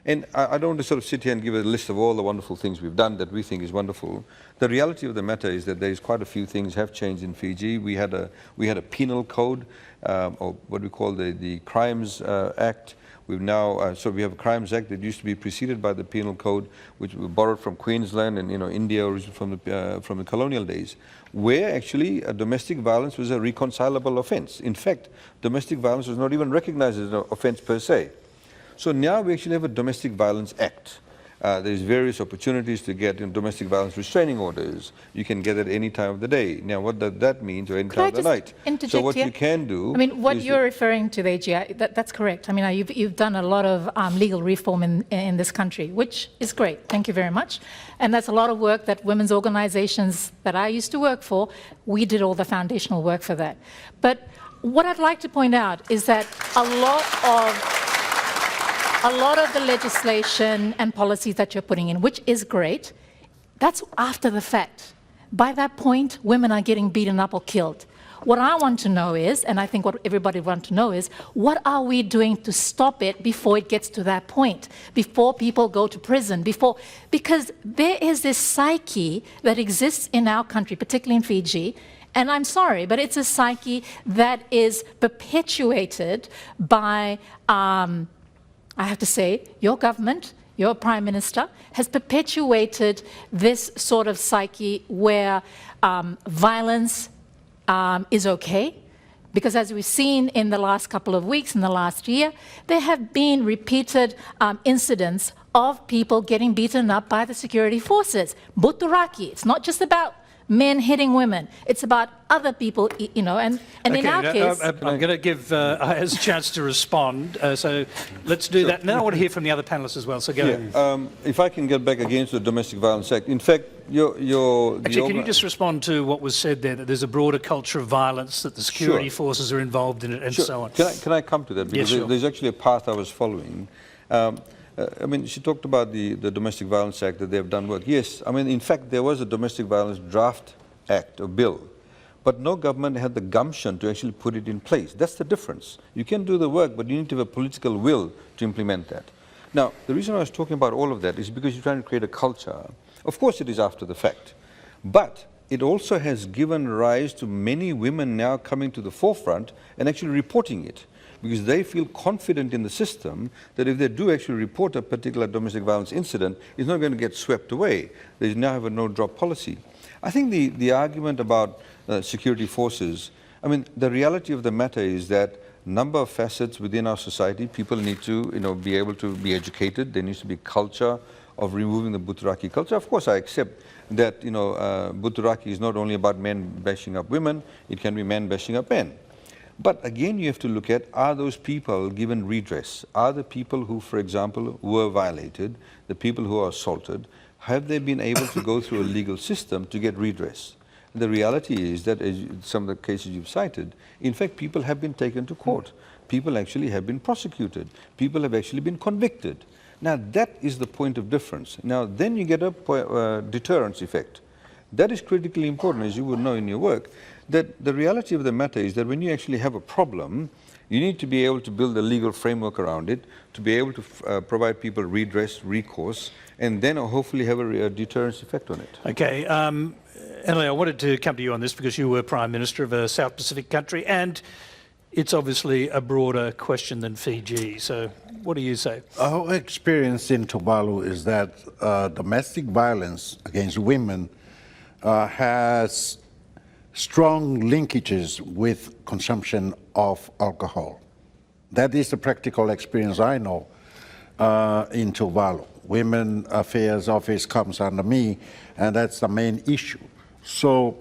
And I don't want to sort of sit here and give a list of all the wonderful things we've done that we think is wonderful. The reality of the matter is that there's quite a few things have changed in Fiji. We had a penal code, or what we call the Crimes Act. We've now, so we have a Crimes Act that used to be preceded by the Penal Code, which we borrowed from Queensland and India, or from the colonial days, where actually domestic violence was a reconcilable offence. In fact, domestic violence was not even recognized as an offence per se. So now we actually have a Domestic Violence Act. There's various opportunities to get domestic violence restraining orders. You can get it any time of the day. Now, what does that mean to any time of the night? So what you can do... I mean, what you're referring to, the AGI, that's correct. I mean, you've done a lot of legal reform in this country, which is great. Thank you very much. And that's a lot of work that women's organizations that I used to work for, we did all the foundational work for that. But what I'd like to point out is that a a lot of the legislation and policies that you're putting in, which is great, that's after the fact. By that point, women are getting beaten up or killed. What I want to know is, and I think what everybody wants to know is, what are we doing to stop it before it gets to that point, before people go to prison, because there is this psyche that exists in our country, particularly in Fiji, and I'm sorry, but it's a psyche that is perpetuated by, I have to say, your government, your Prime Minister, has perpetuated this sort of psyche where violence is okay, because as we've seen in the last couple of weeks, in the last year, there have been repeated incidents of people getting beaten up by the security forces. Buturaki, it's not just about men hitting women, it's about other people, you know, and okay, in our case... I'm going to give Aiyaz a chance to respond, so let's do that. And then I want to hear from the other panellists as well, so go ahead. If I can get back again to the Domestic Violence Act, in fact, Actually, can you just respond to what was said there, that there's a broader culture of violence, that the security forces are involved in it, and so on? Can I come to that? Because there's actually a path I was following. I mean, she talked about the Domestic Violence Act, that they have done work. Yes, I mean, in fact, there was a Domestic Violence Draft Act, or bill, but no government had the gumption to actually put it in place. That's the difference. You can do the work, but you need to have a political will to implement that. Now, the reason I was talking about all of that is because you're trying to create a culture. Of course, it is after the fact, but it also has given rise to many women now coming to the forefront and actually reporting it, because they feel confident in the system that if they do actually report a particular domestic violence incident, it's not going to get swept away. They now have a no-drop policy. I think the argument about security forces, I mean, the reality of the matter is that number of facets within our society, people need to, be able to be educated. There needs to be culture of removing the Buturaki culture. Of course, I accept that, Buturaki is not only about men bashing up women, it can be men bashing up men. But again, you have to look at, are those people given redress? Are the people who, for example, were violated, the people who are assaulted, have they been able to go through a legal system to get redress? The reality is that, as some of the cases you've cited, in fact, people have been taken to court. People actually have been prosecuted. People have actually been convicted. Now, that is the point of difference. Now, then you get a deterrence effect. That is critically important, as you would know in your work, that the reality of the matter is that when you actually have a problem, you need to be able to build a legal framework around it, to be able to provide people redress, recourse, and then hopefully have a deterrence effect on it. Okay. Enele, I wanted to come to you on this because you were Prime Minister of a South Pacific country, and it's obviously a broader question than Fiji. So what do you say? Our experience in Tuvalu is that domestic violence against women has strong linkages with consumption of alcohol. That is the practical experience I know in Tuvalu. Women Affairs Office comes under me, and that's the main issue. So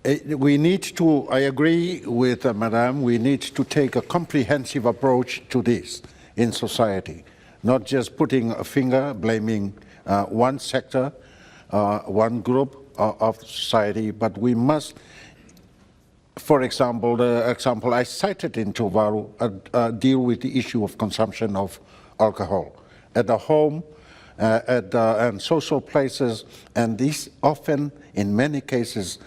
we need to, I agree with Madame, we need to take a comprehensive approach to this in society, not just putting a finger, blaming one sector, one group of society, but we must, for example, the example I cited in Tuvalu, deal with the issue of consumption of alcohol at the home, and social places, and these often, in many cases,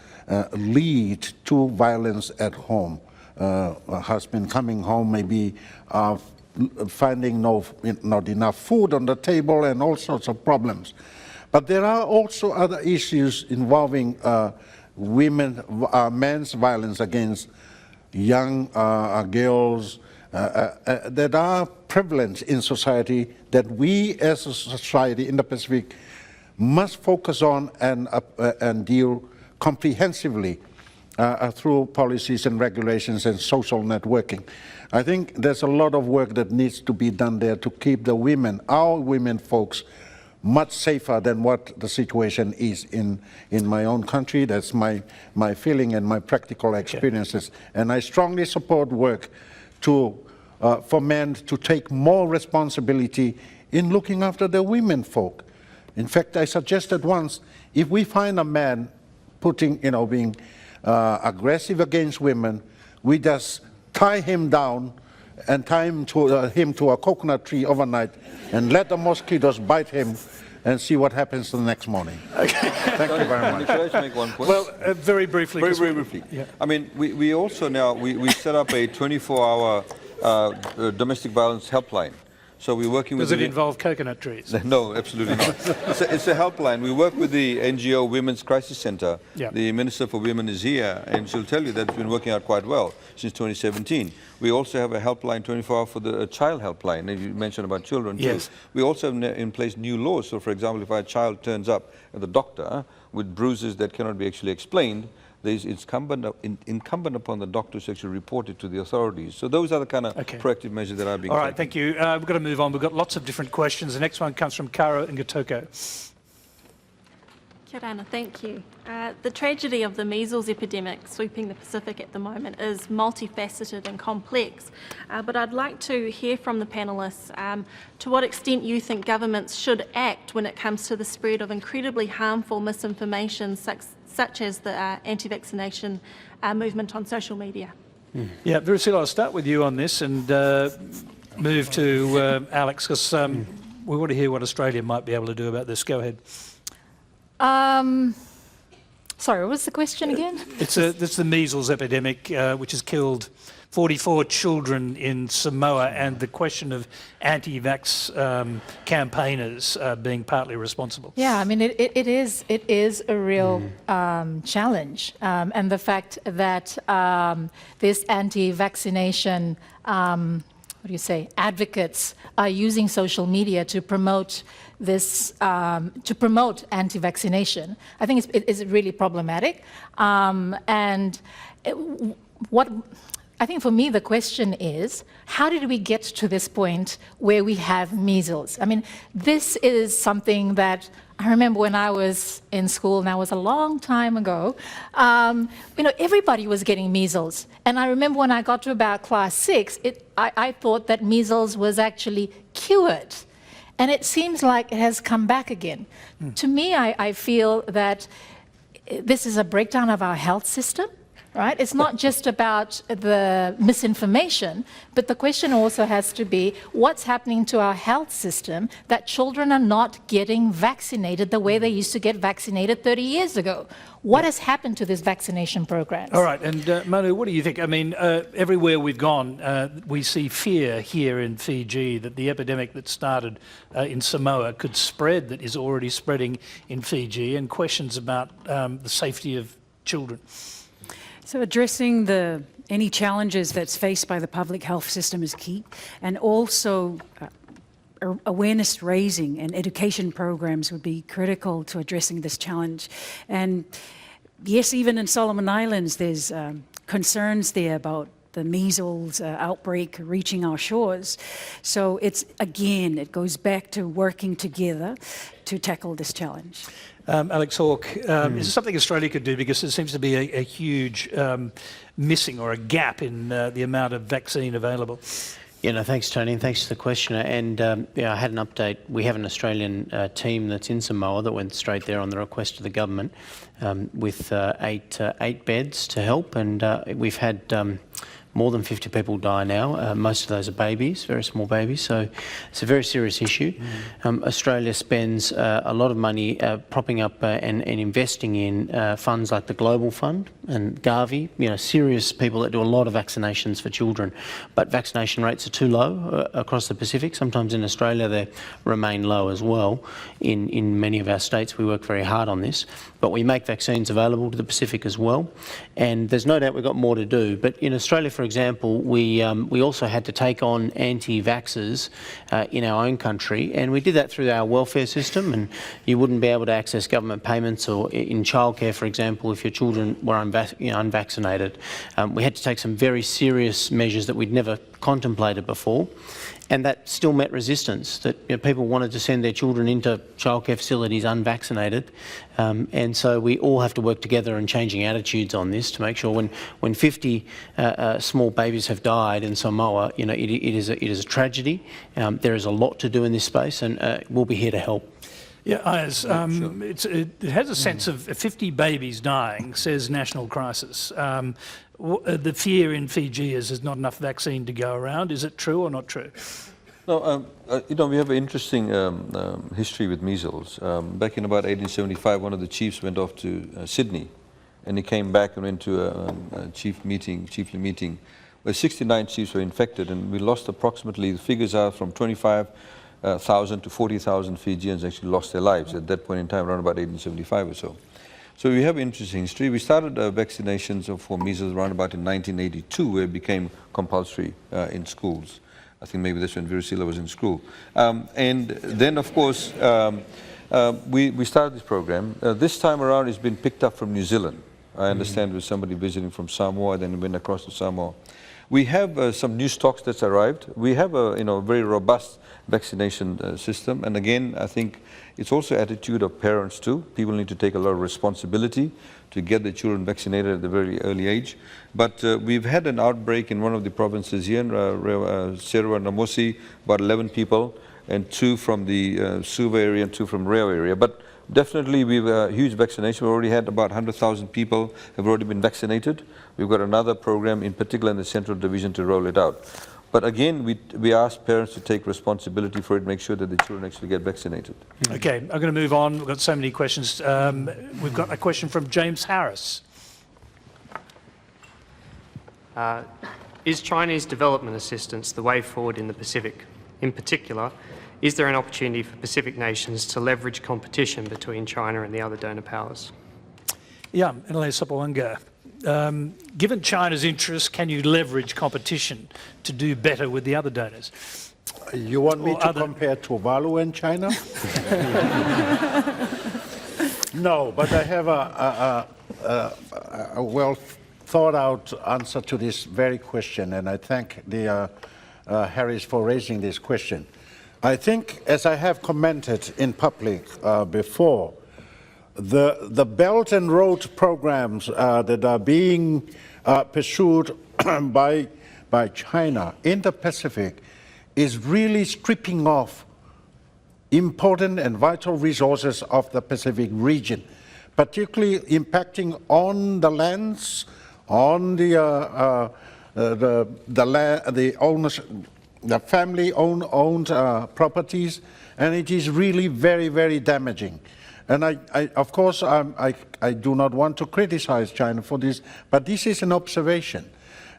lead to violence at home. A husband coming home, maybe finding not enough food on the table, and all sorts of problems. But there are also other issues involving men's violence against young girls that are prevalent in society, that we as a society in the Pacific must focus on and deal comprehensively through policies and regulations and social networking. I think there's a lot of work that needs to be done there to keep the women, our women folks, much safer than what the situation is in my own country. That's my feeling and my practical experiences. And I strongly support work for men to take more responsibility in looking after the women folk. In fact, I suggested once, if we find a man being aggressive against women, we just tie him down and tie him to a coconut tree overnight and let the mosquitoes bite him and see what happens the next morning. Okay. Thank you very much. Could I just make one point? Well, very briefly. Very briefly. Yeah. I mean, we also now, we set up a 24-hour domestic violence helpline. So we're working with... Does it involve coconut trees? No, absolutely not. It's a helpline. We work with the NGO Women's Crisis Center. Yeah. The Minister for Women is here, and she'll tell you that it's been working out quite well since 2017. We also have a helpline 24-hour for the child helpline, and you mentioned about children too. Yes. We also have in place new laws. So, for example, if a child turns up at the doctor with bruises that cannot be actually explained, it's incumbent upon the doctor to actually report it to the authorities. So those are the kind of proactive measures that are being taken. All right, thank you. We've got to move on. We've got lots of different questions. The next one comes from Karo Ngotoko. Kia ora, thank you. The tragedy of the measles epidemic sweeping the Pacific at the moment is multifaceted and complex, but I'd like to hear from the panellists to what extent you think governments should act when it comes to the spread of incredibly harmful misinformation such as the anti-vaccination movement on social media. Yeah, Virisila, I'll start with you on this and move to Alex, because we want to hear what Australia might be able to do about this. Go ahead. Sorry, what was the question again? It's the measles epidemic, which has killed 44 children in Samoa, and the question of anti-vax campaigners being partly responsible. Yeah, I mean, it is a real challenge, and the fact that this anti-vaccination, advocates are using social media to promote this, anti-vaccination, I think it's really problematic. I think for me, the question is, how did we get to this point where we have measles? I mean, this is something that I remember when I was in school, and that was a long time ago, everybody was getting measles. And I remember when I got to about class 6, I thought that measles was actually cured. And it seems like it has come back again. To me, I feel that this is a breakdown of our health system. Right? It's not just about the misinformation, but the question also has to be what's happening to our health system that children are not getting vaccinated the way they used to get vaccinated 30 years ago. What has happened to this vaccination program? All right, and Manu, what do you think? I mean, everywhere we've gone, we see fear here in Fiji that the epidemic that started in Samoa could spread, that is already spreading in Fiji, and questions about the safety of children. So addressing any challenges that's faced by the public health system is key, and also awareness raising and education programs would be critical to addressing this challenge. And yes, even in Solomon Islands, there's concerns there about the measles outbreak reaching our shores. So it goes back to working together to tackle this challenge. Alex Hawke, is there something Australia could do, because there seems to be a huge missing or a gap in the amount of vaccine available? Yeah, no, thanks, Tony, and thanks for the question. And I had an update. We have an Australian team that's in Samoa that went straight there on the request of the government with eight beds to help, and we've had more than 50 people die now. Most of those are babies, very small babies, so it's a very serious issue. Australia spends a lot of money propping up and investing in funds like the Global Fund and Gavi, serious people that do a lot of vaccinations for children. But vaccination rates are too low across the Pacific. Sometimes in Australia they remain low as well. In many of our states we work very hard on this. But we make vaccines available to the Pacific as well. And there's no doubt we've got more to do. But in Australia, for example, we also had to take on anti-vaxxers in our own country, and we did that through our welfare system, and you wouldn't be able to access government payments or in childcare, for example, if your children were unvaccinated. We had to take some very serious measures that we'd never contemplated before, and that still met resistance, that people wanted to send their children into childcare facilities unvaccinated, and so we all have to work together in changing attitudes on this to make sure when 50 small babies have died in Samoa, it is a tragedy. There is a lot to do in this space, and we'll be here to help. Yeah, Aiyaz, it has a sense of 50 babies dying, says National Crisis. The fear in Fiji is there's not enough vaccine to go around. Is it true or not true? No, we have an interesting history with measles. Back in about 1875, one of the chiefs went off to Sydney, and he came back and went to a chiefly meeting, where 69 chiefs were infected, and we lost approximately, the figures are from 25,000 to 40,000 Fijians actually lost their lives at that point in time, around about 1875 or so. So we have interesting history. We started vaccinations for measles around about in 1982, where it became compulsory in schools. I think maybe that's when Virisila was in school. And then, of course, we started this program. This time around, it's been picked up from New Zealand. I understand with somebody visiting from Samoa, then went across to Samoa. We have some new stocks that's arrived. We have a very robust vaccination system. And again, I think it's also attitude of parents too. People need to take a lot of responsibility to get their children vaccinated at a very early age. But we've had an outbreak in one of the provinces here in Serua Namosi, about 11 people, and 2 from the Suva area and 2 from Rio area. But definitely we've a huge vaccination. We've already had about 100,000 people have already been vaccinated. We've got another program, in particular in the Central Division, to roll it out. But again, we ask parents to take responsibility for it, make sure that the children actually get vaccinated. Okay, I'm going to move on. We've got so many questions. We've got a question from James Harris. Is Chinese development assistance the way forward in the Pacific? In particular, is there an opportunity for Pacific nations to leverage competition between China and the other donor powers? Yeah, Enele Sopoaga. Given China's interest, can you leverage competition to do better with the other donors? You want me to compare Tuvalu and China? No, but I have a well thought out answer to this very question, and I thank the Harris for raising this question. I think, as I have commented in public before, the Belt and Road programs that are being pursued by China in the Pacific is really stripping off important and vital resources of the Pacific region, particularly impacting on the lands, on the family-owned properties, and it is really very, very damaging. And of course, I do not want to criticize China for this, but this is an observation.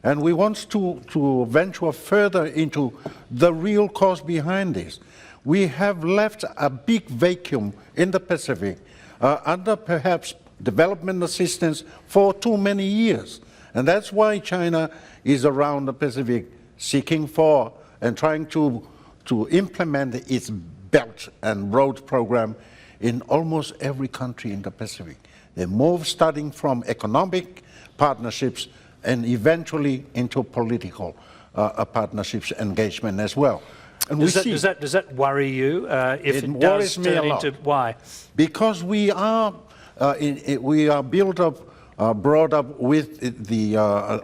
And we want to venture further into the real cause behind this. We have left a big vacuum in the Pacific under perhaps development assistance for too many years. And that's why China is around the Pacific seeking for and trying to implement its Belt and Road program in almost every country in the Pacific. They move starting from economic partnerships and eventually into political partnerships engagement as well. And does that worry you if it does turn into why? Because we are built up, brought up with the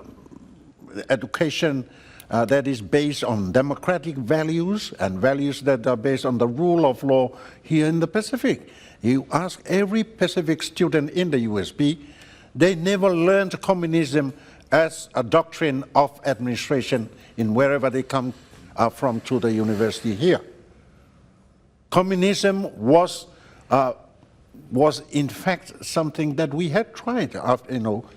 education that is based on democratic values and values that are based on the rule of law here in the Pacific. You ask every Pacific student in the USB, they never learned communism as a doctrine of administration in wherever they come from to the university here. Communism was in fact something that we had tried,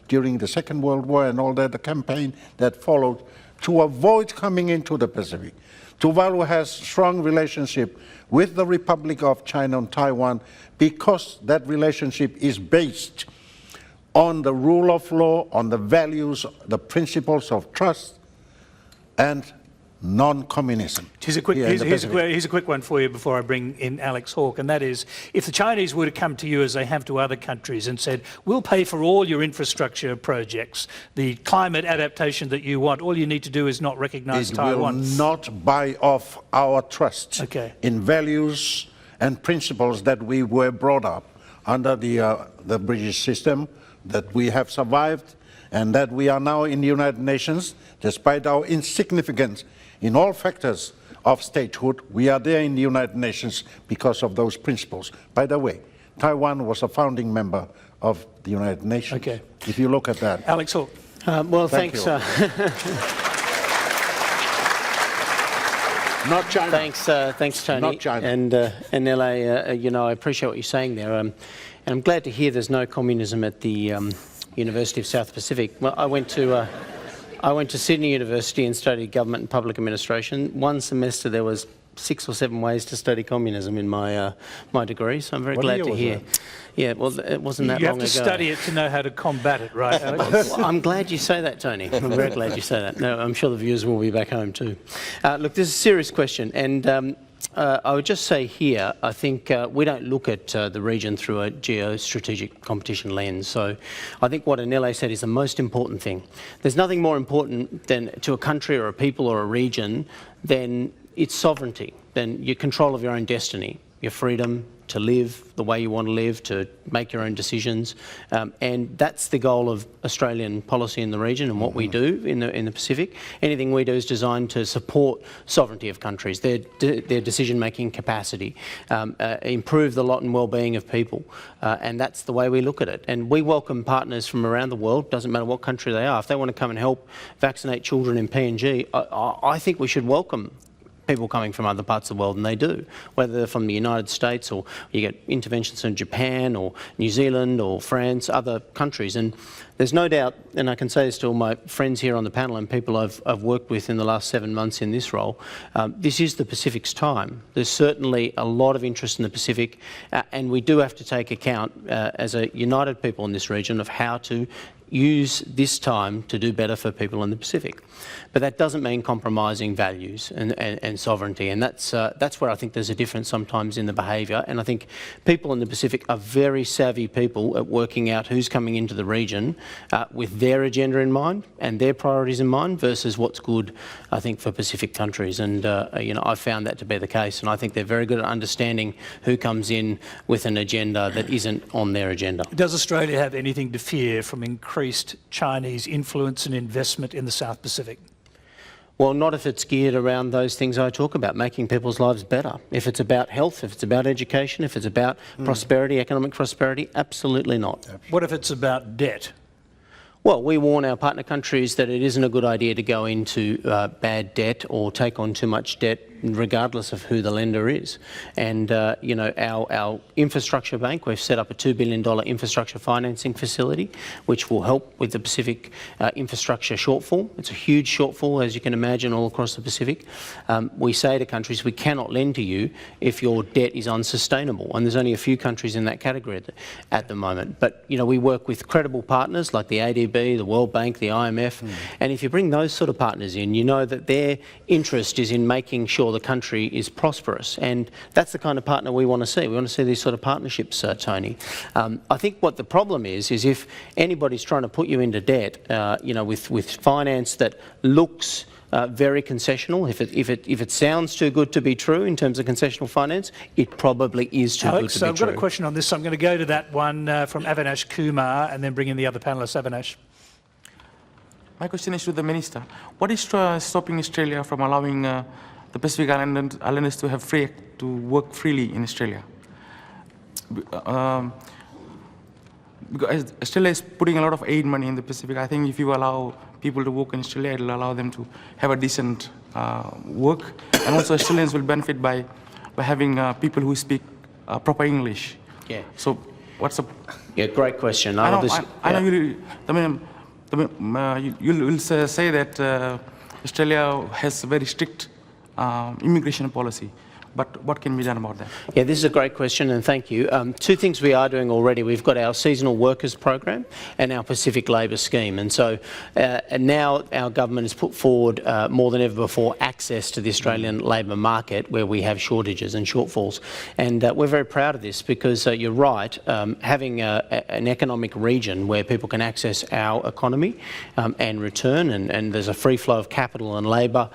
during the Second World War and all that, the campaign that followed, to avoid coming into the Pacific. Tuvalu has strong relationship with the Republic of China and Taiwan because that relationship is based on the rule of law, on the values, the principles of trust, and non-communism. Here's a quick one for you before I bring in Alex Hawke, and that is, if the Chinese were to come to you as they have to other countries and said, we'll pay for all your infrastructure projects, the climate adaptation that you want, all you need to do is not recognize Taiwan. It will not buy off our trust in values and principles that we were brought up under the British system, that we have survived, and that we are now in the United Nations, despite our insignificance in all factors of statehood. We are there in the United Nations because of those principles. By the way, Taiwan was a founding member of the United Nations. Okay. If you look at that. Alex Hawke. Well, Thanks. Not China. Thanks, Tony. Not China. And Enele, you know, I appreciate what you're saying there. And I'm glad to hear there's no communism at the University of South Pacific. Well, I went to Sydney University and studied government and public administration. One semester there was 6 or 7 ways to study communism in my my degree, so I'm very glad to hear. Yeah, well, it wasn't that long ago. You have to study it to know how to combat it, right, Alex? Well, I'm glad you say that, Tony. I'm very glad you say that. No, I'm sure the viewers will be back home too. Look, this is a serious question, and I would just say here, I think we don't look at the region through a geostrategic competition lens. So I think what Enele said is the most important thing. There's nothing more important than to a country or a people or a region than its sovereignty, than your control of your own destiny, your freedom to live the way you want to live, to make your own decisions, and that's the goal of Australian policy in the region and what we do in the Pacific. Anything we do is designed to support sovereignty of countries, their decision-making capacity, improve the lot and well-being of people, and that's the way we look at it. And we welcome partners from around the world, doesn't matter what country they are. If they want to come and help vaccinate children in PNG, I think we should welcome people coming from other parts of the world, and they do, whether they're from the United States or you get interventions from Japan or New Zealand or France, other countries. And there's no doubt, and I can say this to all my friends here on the panel and people I've worked with in the last 7 months in this role, this is the Pacific's time. There's certainly a lot of interest in the Pacific, and we do have to take account as a united people in this region of how to use this time to do better for people in the Pacific. But that doesn't mean compromising values and sovereignty, and that's where I think there's a difference sometimes in the behaviour. And I think people in the Pacific are very savvy people at working out who's coming into the region with their agenda in mind and their priorities in mind versus what's good, I think, for Pacific countries. And you know, I've found that to be the case, and I think they're very good at understanding who comes in with an agenda that isn't on their agenda. Does Australia have anything to fear from increased Chinese influence and investment in the South Pacific? Well, not if it's geared around those things I talk about, making people's lives better. If it's about health, if it's about education, if it's about prosperity, economic prosperity, absolutely not. What if it's about debt? Well, we warn our partner countries that it isn't a good idea to go into bad debt or take on too much debt, regardless of who the lender is. And, you know, our infrastructure bank, we've set up a $2 billion infrastructure financing facility, which will help with the Pacific infrastructure shortfall. It's a huge shortfall, as you can imagine, all across the Pacific. We say to countries, we cannot lend to you if your debt is unsustainable. And there's only a few countries in that category at the moment. But, you know, we work with credible partners like the ADB, the World Bank, the IMF. And if you bring those sort of partners in, you know that their interest is in making sure the country is prosperous, and that's the kind of partner we want to see. We want to see these sort of partnerships, Tony. I think what the problem is if anybody's trying to put you into debt, you know, with finance that looks very concessional. If it sounds too good to be true in terms of concessional finance, it probably is too good to be true. I've got a question on this, so I'm going to go to that one from Avinash Kumar and then bring in the other panellists. Avinash. My question is to the Minister. What is stopping Australia from allowing the Pacific Islanders to have to work freely in Australia? Because Australia is putting a lot of aid money in the Pacific. I think if you allow people to work in Australia, it will allow them to have a decent work. And also Australians will benefit by having people who speak proper English. Yeah. So what's the... Yeah, great question. I know you will say that Australia has a very strict immigration policy. But what can be done about that? Yeah, this is a great question, and thank you. Two things we are doing already. We've got our seasonal workers program and our Pacific Labour Scheme. And so now our government has put forward more than ever before access to the Australian labour market where we have shortages and shortfalls. And we're very proud of this because you're right, having an economic region where people can access our economy and return, and there's a free flow of capital and labour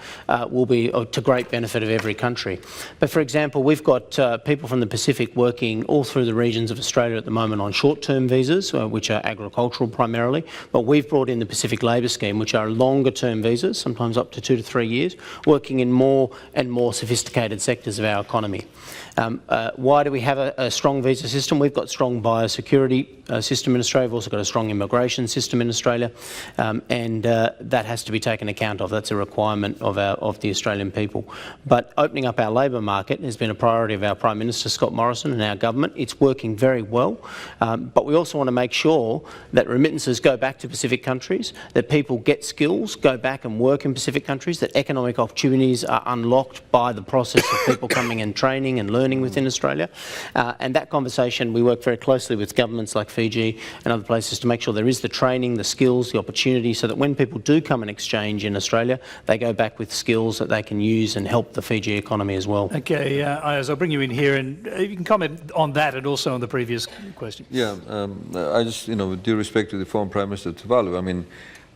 will be to great benefit of every country. But So, for example, we've got people from the Pacific working all through the regions of Australia at the moment on short-term visas, which are agricultural primarily, but we've brought in the Pacific Labour Scheme, which are longer-term visas, sometimes up to 2 to 3 years, working in more and more sophisticated sectors of our economy. Why do we have a strong visa system? We've got strong biosecurity system in Australia. We've also got a strong immigration system in Australia, and that has to be taken account of. That's a requirement of the Australian people. But opening up our labour market has been a priority of our Prime Minister, Scott Morrison, and our government. It's working very well, but we also want to make sure that remittances go back to Pacific countries, that people get skills, go back and work in Pacific countries, that economic opportunities are unlocked by the process of people coming and training and learning within Australia. And that conversation, we work very closely with governments like Fiji and other places to make sure there is the training, the skills, the opportunity, so that when people do come and exchange in Australia, they go back with skills that they can use and help the Fiji economy as well. Okay, Aiyaz, I'll bring you in here, and you can comment on that and also on the previous question. Yeah, I just, with due respect to the former Prime Minister Tuvalu, I mean,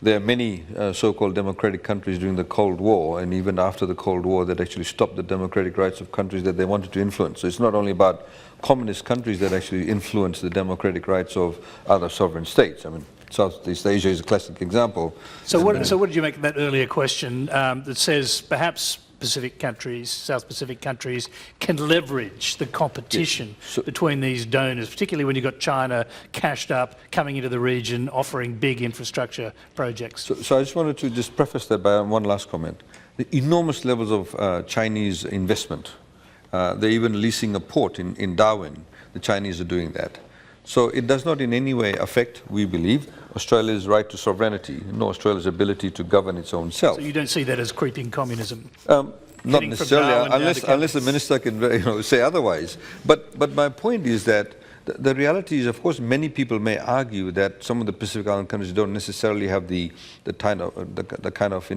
there are many so-called democratic countries during the Cold War, and even after the Cold War, that actually stopped the democratic rights of countries that they wanted to influence. So it's not only about communist countries that actually influence the democratic rights of other sovereign states. I mean, Southeast Asia is a classic example. So what did you make of that earlier question that says perhaps Pacific countries, South Pacific countries, can leverage the competition between these donors, particularly when you've got China cashed up, coming into the region, offering big infrastructure projects? So I just wanted to just preface that by one last comment. The enormous levels of Chinese investment. They're even leasing a port in Darwin. The Chinese are doing that. So it does not in any way affect, we believe, Australia's right to sovereignty, nor Australia's ability to govern its own self. So you don't see that as creeping communism? Not necessarily, unless the minister can say otherwise. But my point is that the reality is, of course, many people may argue that some of the Pacific Island countries don't necessarily have the kind of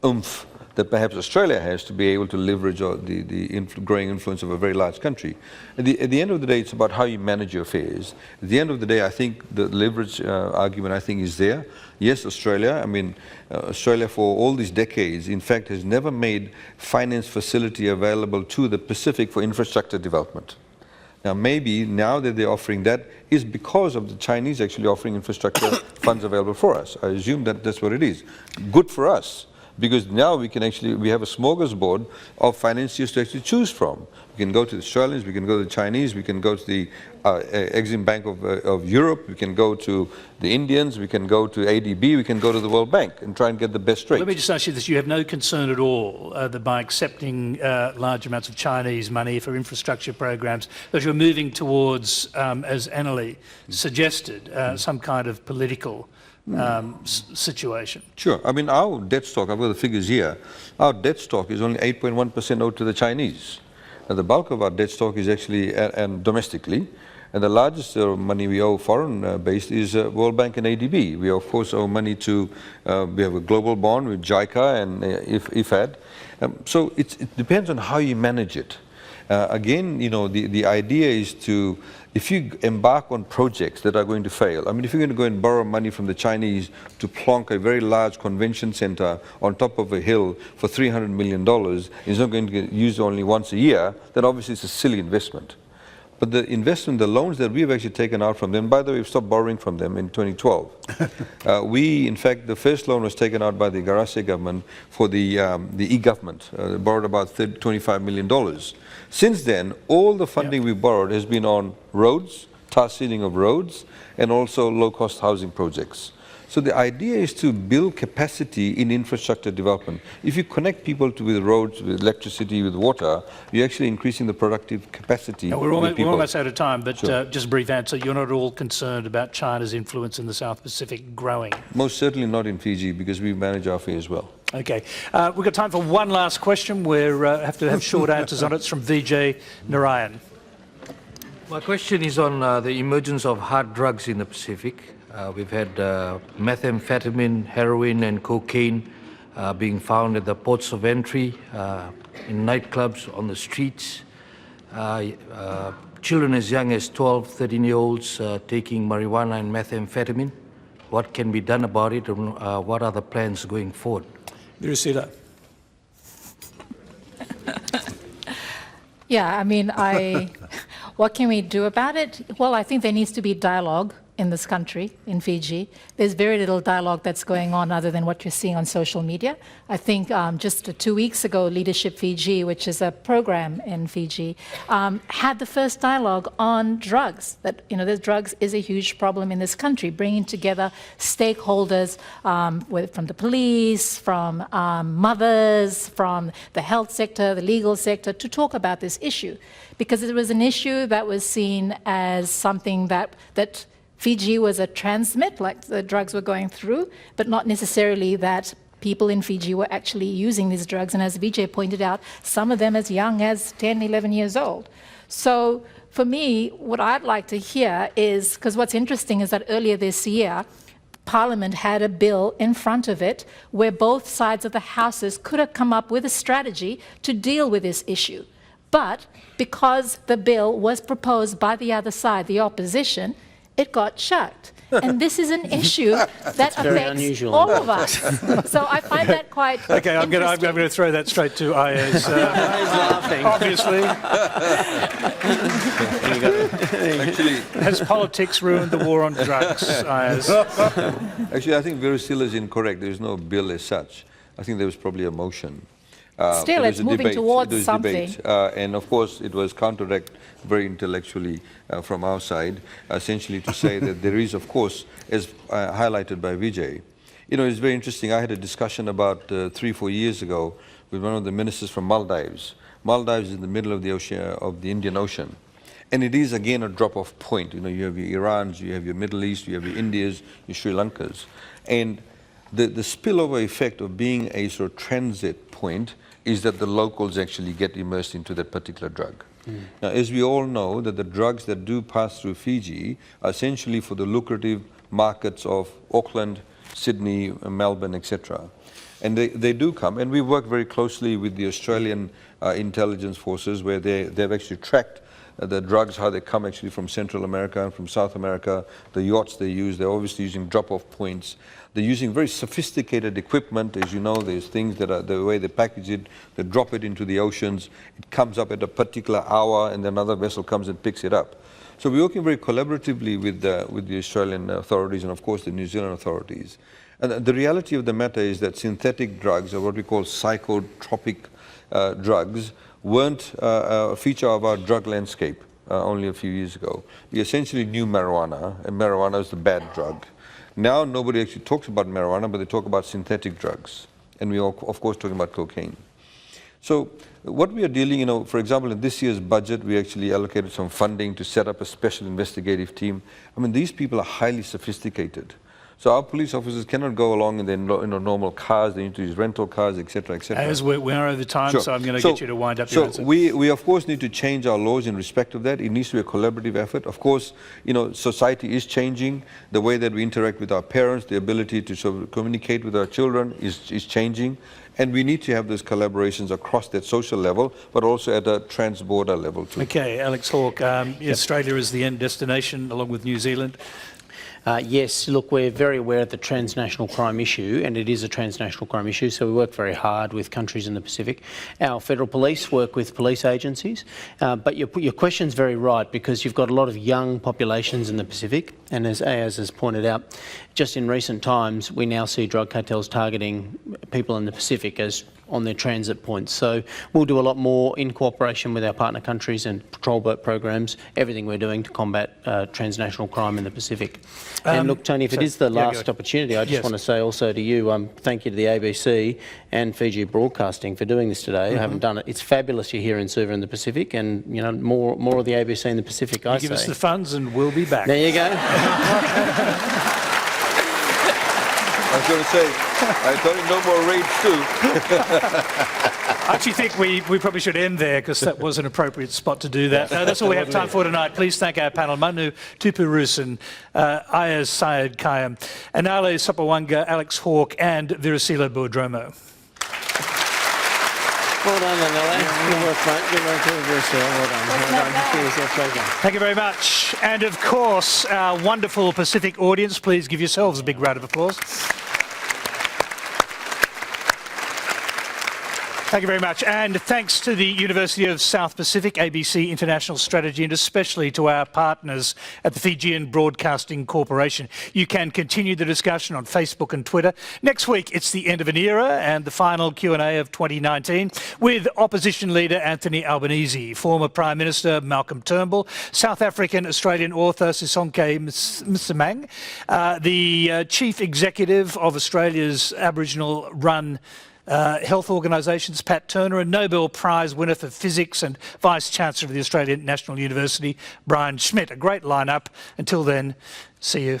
oomph that perhaps Australia has to be able to leverage the growing influence of a very large country. At the end of the day, it's about how you manage your affairs. At the end of the day, I think the leverage argument, I think, is there. Yes, Australia, Australia for all these decades, in fact, has never made finance facility available to the Pacific for infrastructure development. Now, maybe now that they're offering that is because of the Chinese actually offering infrastructure funds available for us. I assume that that's what it is. Good for us. Because now we have a smorgasbord of financiers to actually choose from. We can go to the Australians, we can go to the Chinese, we can go to the Exim Bank of Europe, we can go to the Indians, we can go to ADB, we can go to the World Bank and try and get the best rate. Let me just ask you this, you have no concern at all that by accepting large amounts of Chinese money for infrastructure programs, that you're moving towards, as Enele suggested, some kind of political situation? Sure. Our debt stock, I've got the figures here, our debt stock is only 8.1% owed to the Chinese. And the bulk of our debt stock is actually domestically, and the largest money we owe foreign-based is World Bank and ADB. We, of course, owe money to, we have a global bond with JICA and IFAD. So it depends on how you manage it. Again, the idea is to, if you embark on projects that are going to fail, if you're going to go and borrow money from the Chinese to plonk a very large convention center on top of a hill for $300 million, it's not going to get used only once a year, then obviously it's a silly investment. But the investment, the loans that we've actually taken out from them, by the way, we've stopped borrowing from them in 2012. In fact, the first loan was taken out by the Garase government for the e-government. They borrowed about $25 million. Since then, all the funding we borrowed has been on roads, tar sealing of roads, and also low-cost housing projects. So the idea is to build capacity in infrastructure development. If you connect people with roads, with electricity, with water, you're actually increasing the productive capacity of people. We're almost out of time, but just a brief answer. You're not at all concerned about China's influence in the South Pacific growing? Most certainly not in Fiji, because we manage our affairs well. Okay. We've got time for one last question. We have to have short answers on it. It's from Vijay Narayan. My question is on the emergence of hard drugs in the Pacific. We've had methamphetamine, heroin and cocaine being found at the ports of entry, in nightclubs, on the streets. Children as young as 12, 13-year-olds taking marijuana and methamphetamine. What can be done about it, and what are the plans going forward? Virisila. Yeah, I mean, what can we do about it? Well, I think there needs to be dialogue in this country, in Fiji. There's very little dialogue that's going on other than what you're seeing on social media. I think just 2 weeks ago, Leadership Fiji, which is a program in Fiji, had the first dialogue on drugs. That, you know, there's drugs is a huge problem in this country, bringing together stakeholders from the police, from mothers, from the health sector, the legal sector, to talk about this issue. Because it was an issue that was seen as something that Fiji was a transmit, like the drugs were going through, but not necessarily that people in Fiji were actually using these drugs. And as Vijay pointed out, some of them as young as 10, 11 years old. So for me, what I'd like to hear is, because what's interesting is that earlier this year, Parliament had a bill in front of it where both sides of the houses could have come up with a strategy to deal with this issue. But because the bill was proposed by the other side, the opposition, it got chucked. And this is an issue that affects all of us. So I find that quite Okay, I'm going to throw that straight to Aiyaz. Laughing. Obviously. Actually, Has politics ruined the war on drugs, Aiyaz? actually, I think Virisila is incorrect. There is no bill as such. I think there was probably a motion. Still, it's moving towards something. And of course, it was counteracted very intellectually from our side, essentially to say that there is, of course, as highlighted by Vijay. You know, it's very interesting. I had a discussion about 3-4 years ago with one of the ministers from Maldives. Maldives is in the middle of the ocean, of the Indian Ocean. And it is, again, a drop-off point. You know, you have your Irans, you have your Middle East, you have your Indias, your Sri Lankas. And the spillover effect of being a sort of transit point is that the locals actually get immersed into that particular drug. Now, as we all know, that the drugs that do pass through Fiji are essentially for the lucrative markets of Auckland, Sydney, Melbourne, etc. And they do come, and we work very closely with the Australian intelligence forces where they've actually tracked the drugs, how they come actually from Central America and from South America, the yachts they use, they're obviously using drop-off points. They're using very sophisticated equipment. As you know, there's things that are the way they package it, they drop it into the oceans, it comes up at a particular hour, and then another vessel comes and picks it up. So we're working very collaboratively with the Australian authorities and, of course, the New Zealand authorities. And the reality of the matter is that synthetic drugs, or what we call psychotropic drugs, weren't a feature of our drug landscape only a few years ago. We essentially knew marijuana, and marijuana is the bad drug. Now nobody actually talks about marijuana, but they talk about synthetic drugs. And we are, of course, talking about cocaine. So what we are dealing, you know, for example, in this year's budget, we actually allocated some funding to set up a special investigative team. I mean, these people are highly sophisticated. So our police officers cannot go along in their normal cars. They need to use rental cars, etc., etc. As we are over time, Sure. so I'm going to get you to wind up your answer. So we of course need to change our laws in respect of that. It needs to be a collaborative effort. Of course, you know, society is changing. The way that we interact with our parents, the ability to sort of communicate with our children is changing. And we need to have those collaborations across that social level, but also at a trans-border level too. Okay, Alex Hawke, Australia is the end destination along with New Zealand. Yes, look, we're very aware of the transnational crime issue, and it is a transnational crime issue, so we work very hard with countries in the Pacific. Our federal police work with police agencies, but your question's very right, because you've got a lot of young populations in the Pacific, and as Aiyaz has pointed out, just in recent times, we now see drug cartels targeting people in the Pacific as on their transit points. So we'll do a lot more in cooperation with our partner countries and patrol boat programs, everything we're doing to combat transnational crime in the Pacific. And look, Tony, if it is the last opportunity, I just want to say also to you, thank you to the ABC and Fiji Broadcasting for doing this today. I haven't done it. It's fabulous you're here in Suva in the Pacific, and you know, more of the ABC in the Pacific, I say. Give us the funds and we'll be back. There you go. I was going to say, I told you no more raids too. I actually think we probably should end there because that was an appropriate spot to do that. That's all we have time for tonight. Please thank our panel, Manu, Tupou-Roosen, Aiyaz, Sayed-Khaiyum, Enele, Sopoaga, Alex Hawke and Virisila Buadromo. Well done, Enele. Good work, mate. Good work, Virisila. Well done. Cheers, that's okay. Thank you very much. And of course, our wonderful Pacific audience, please give yourselves a big round of applause. Thank you very much. And thanks to the University of South Pacific, ABC International Strategy, and especially to our partners at the Fijian Broadcasting Corporation. You can continue the discussion on Facebook and Twitter. Next week, it's the end of an era and the final Q&A of 2019 with Opposition Leader Anthony Albanese, former Prime Minister Malcolm Turnbull, South African-Australian author Sayed-Khaiyum, the Chief Executive of Australia's Aboriginal-run health organisations, Pat Turner, and Nobel Prize winner for physics and Vice-Chancellor of the Australian National University, Brian Schmidt. A great lineup. Until then, see you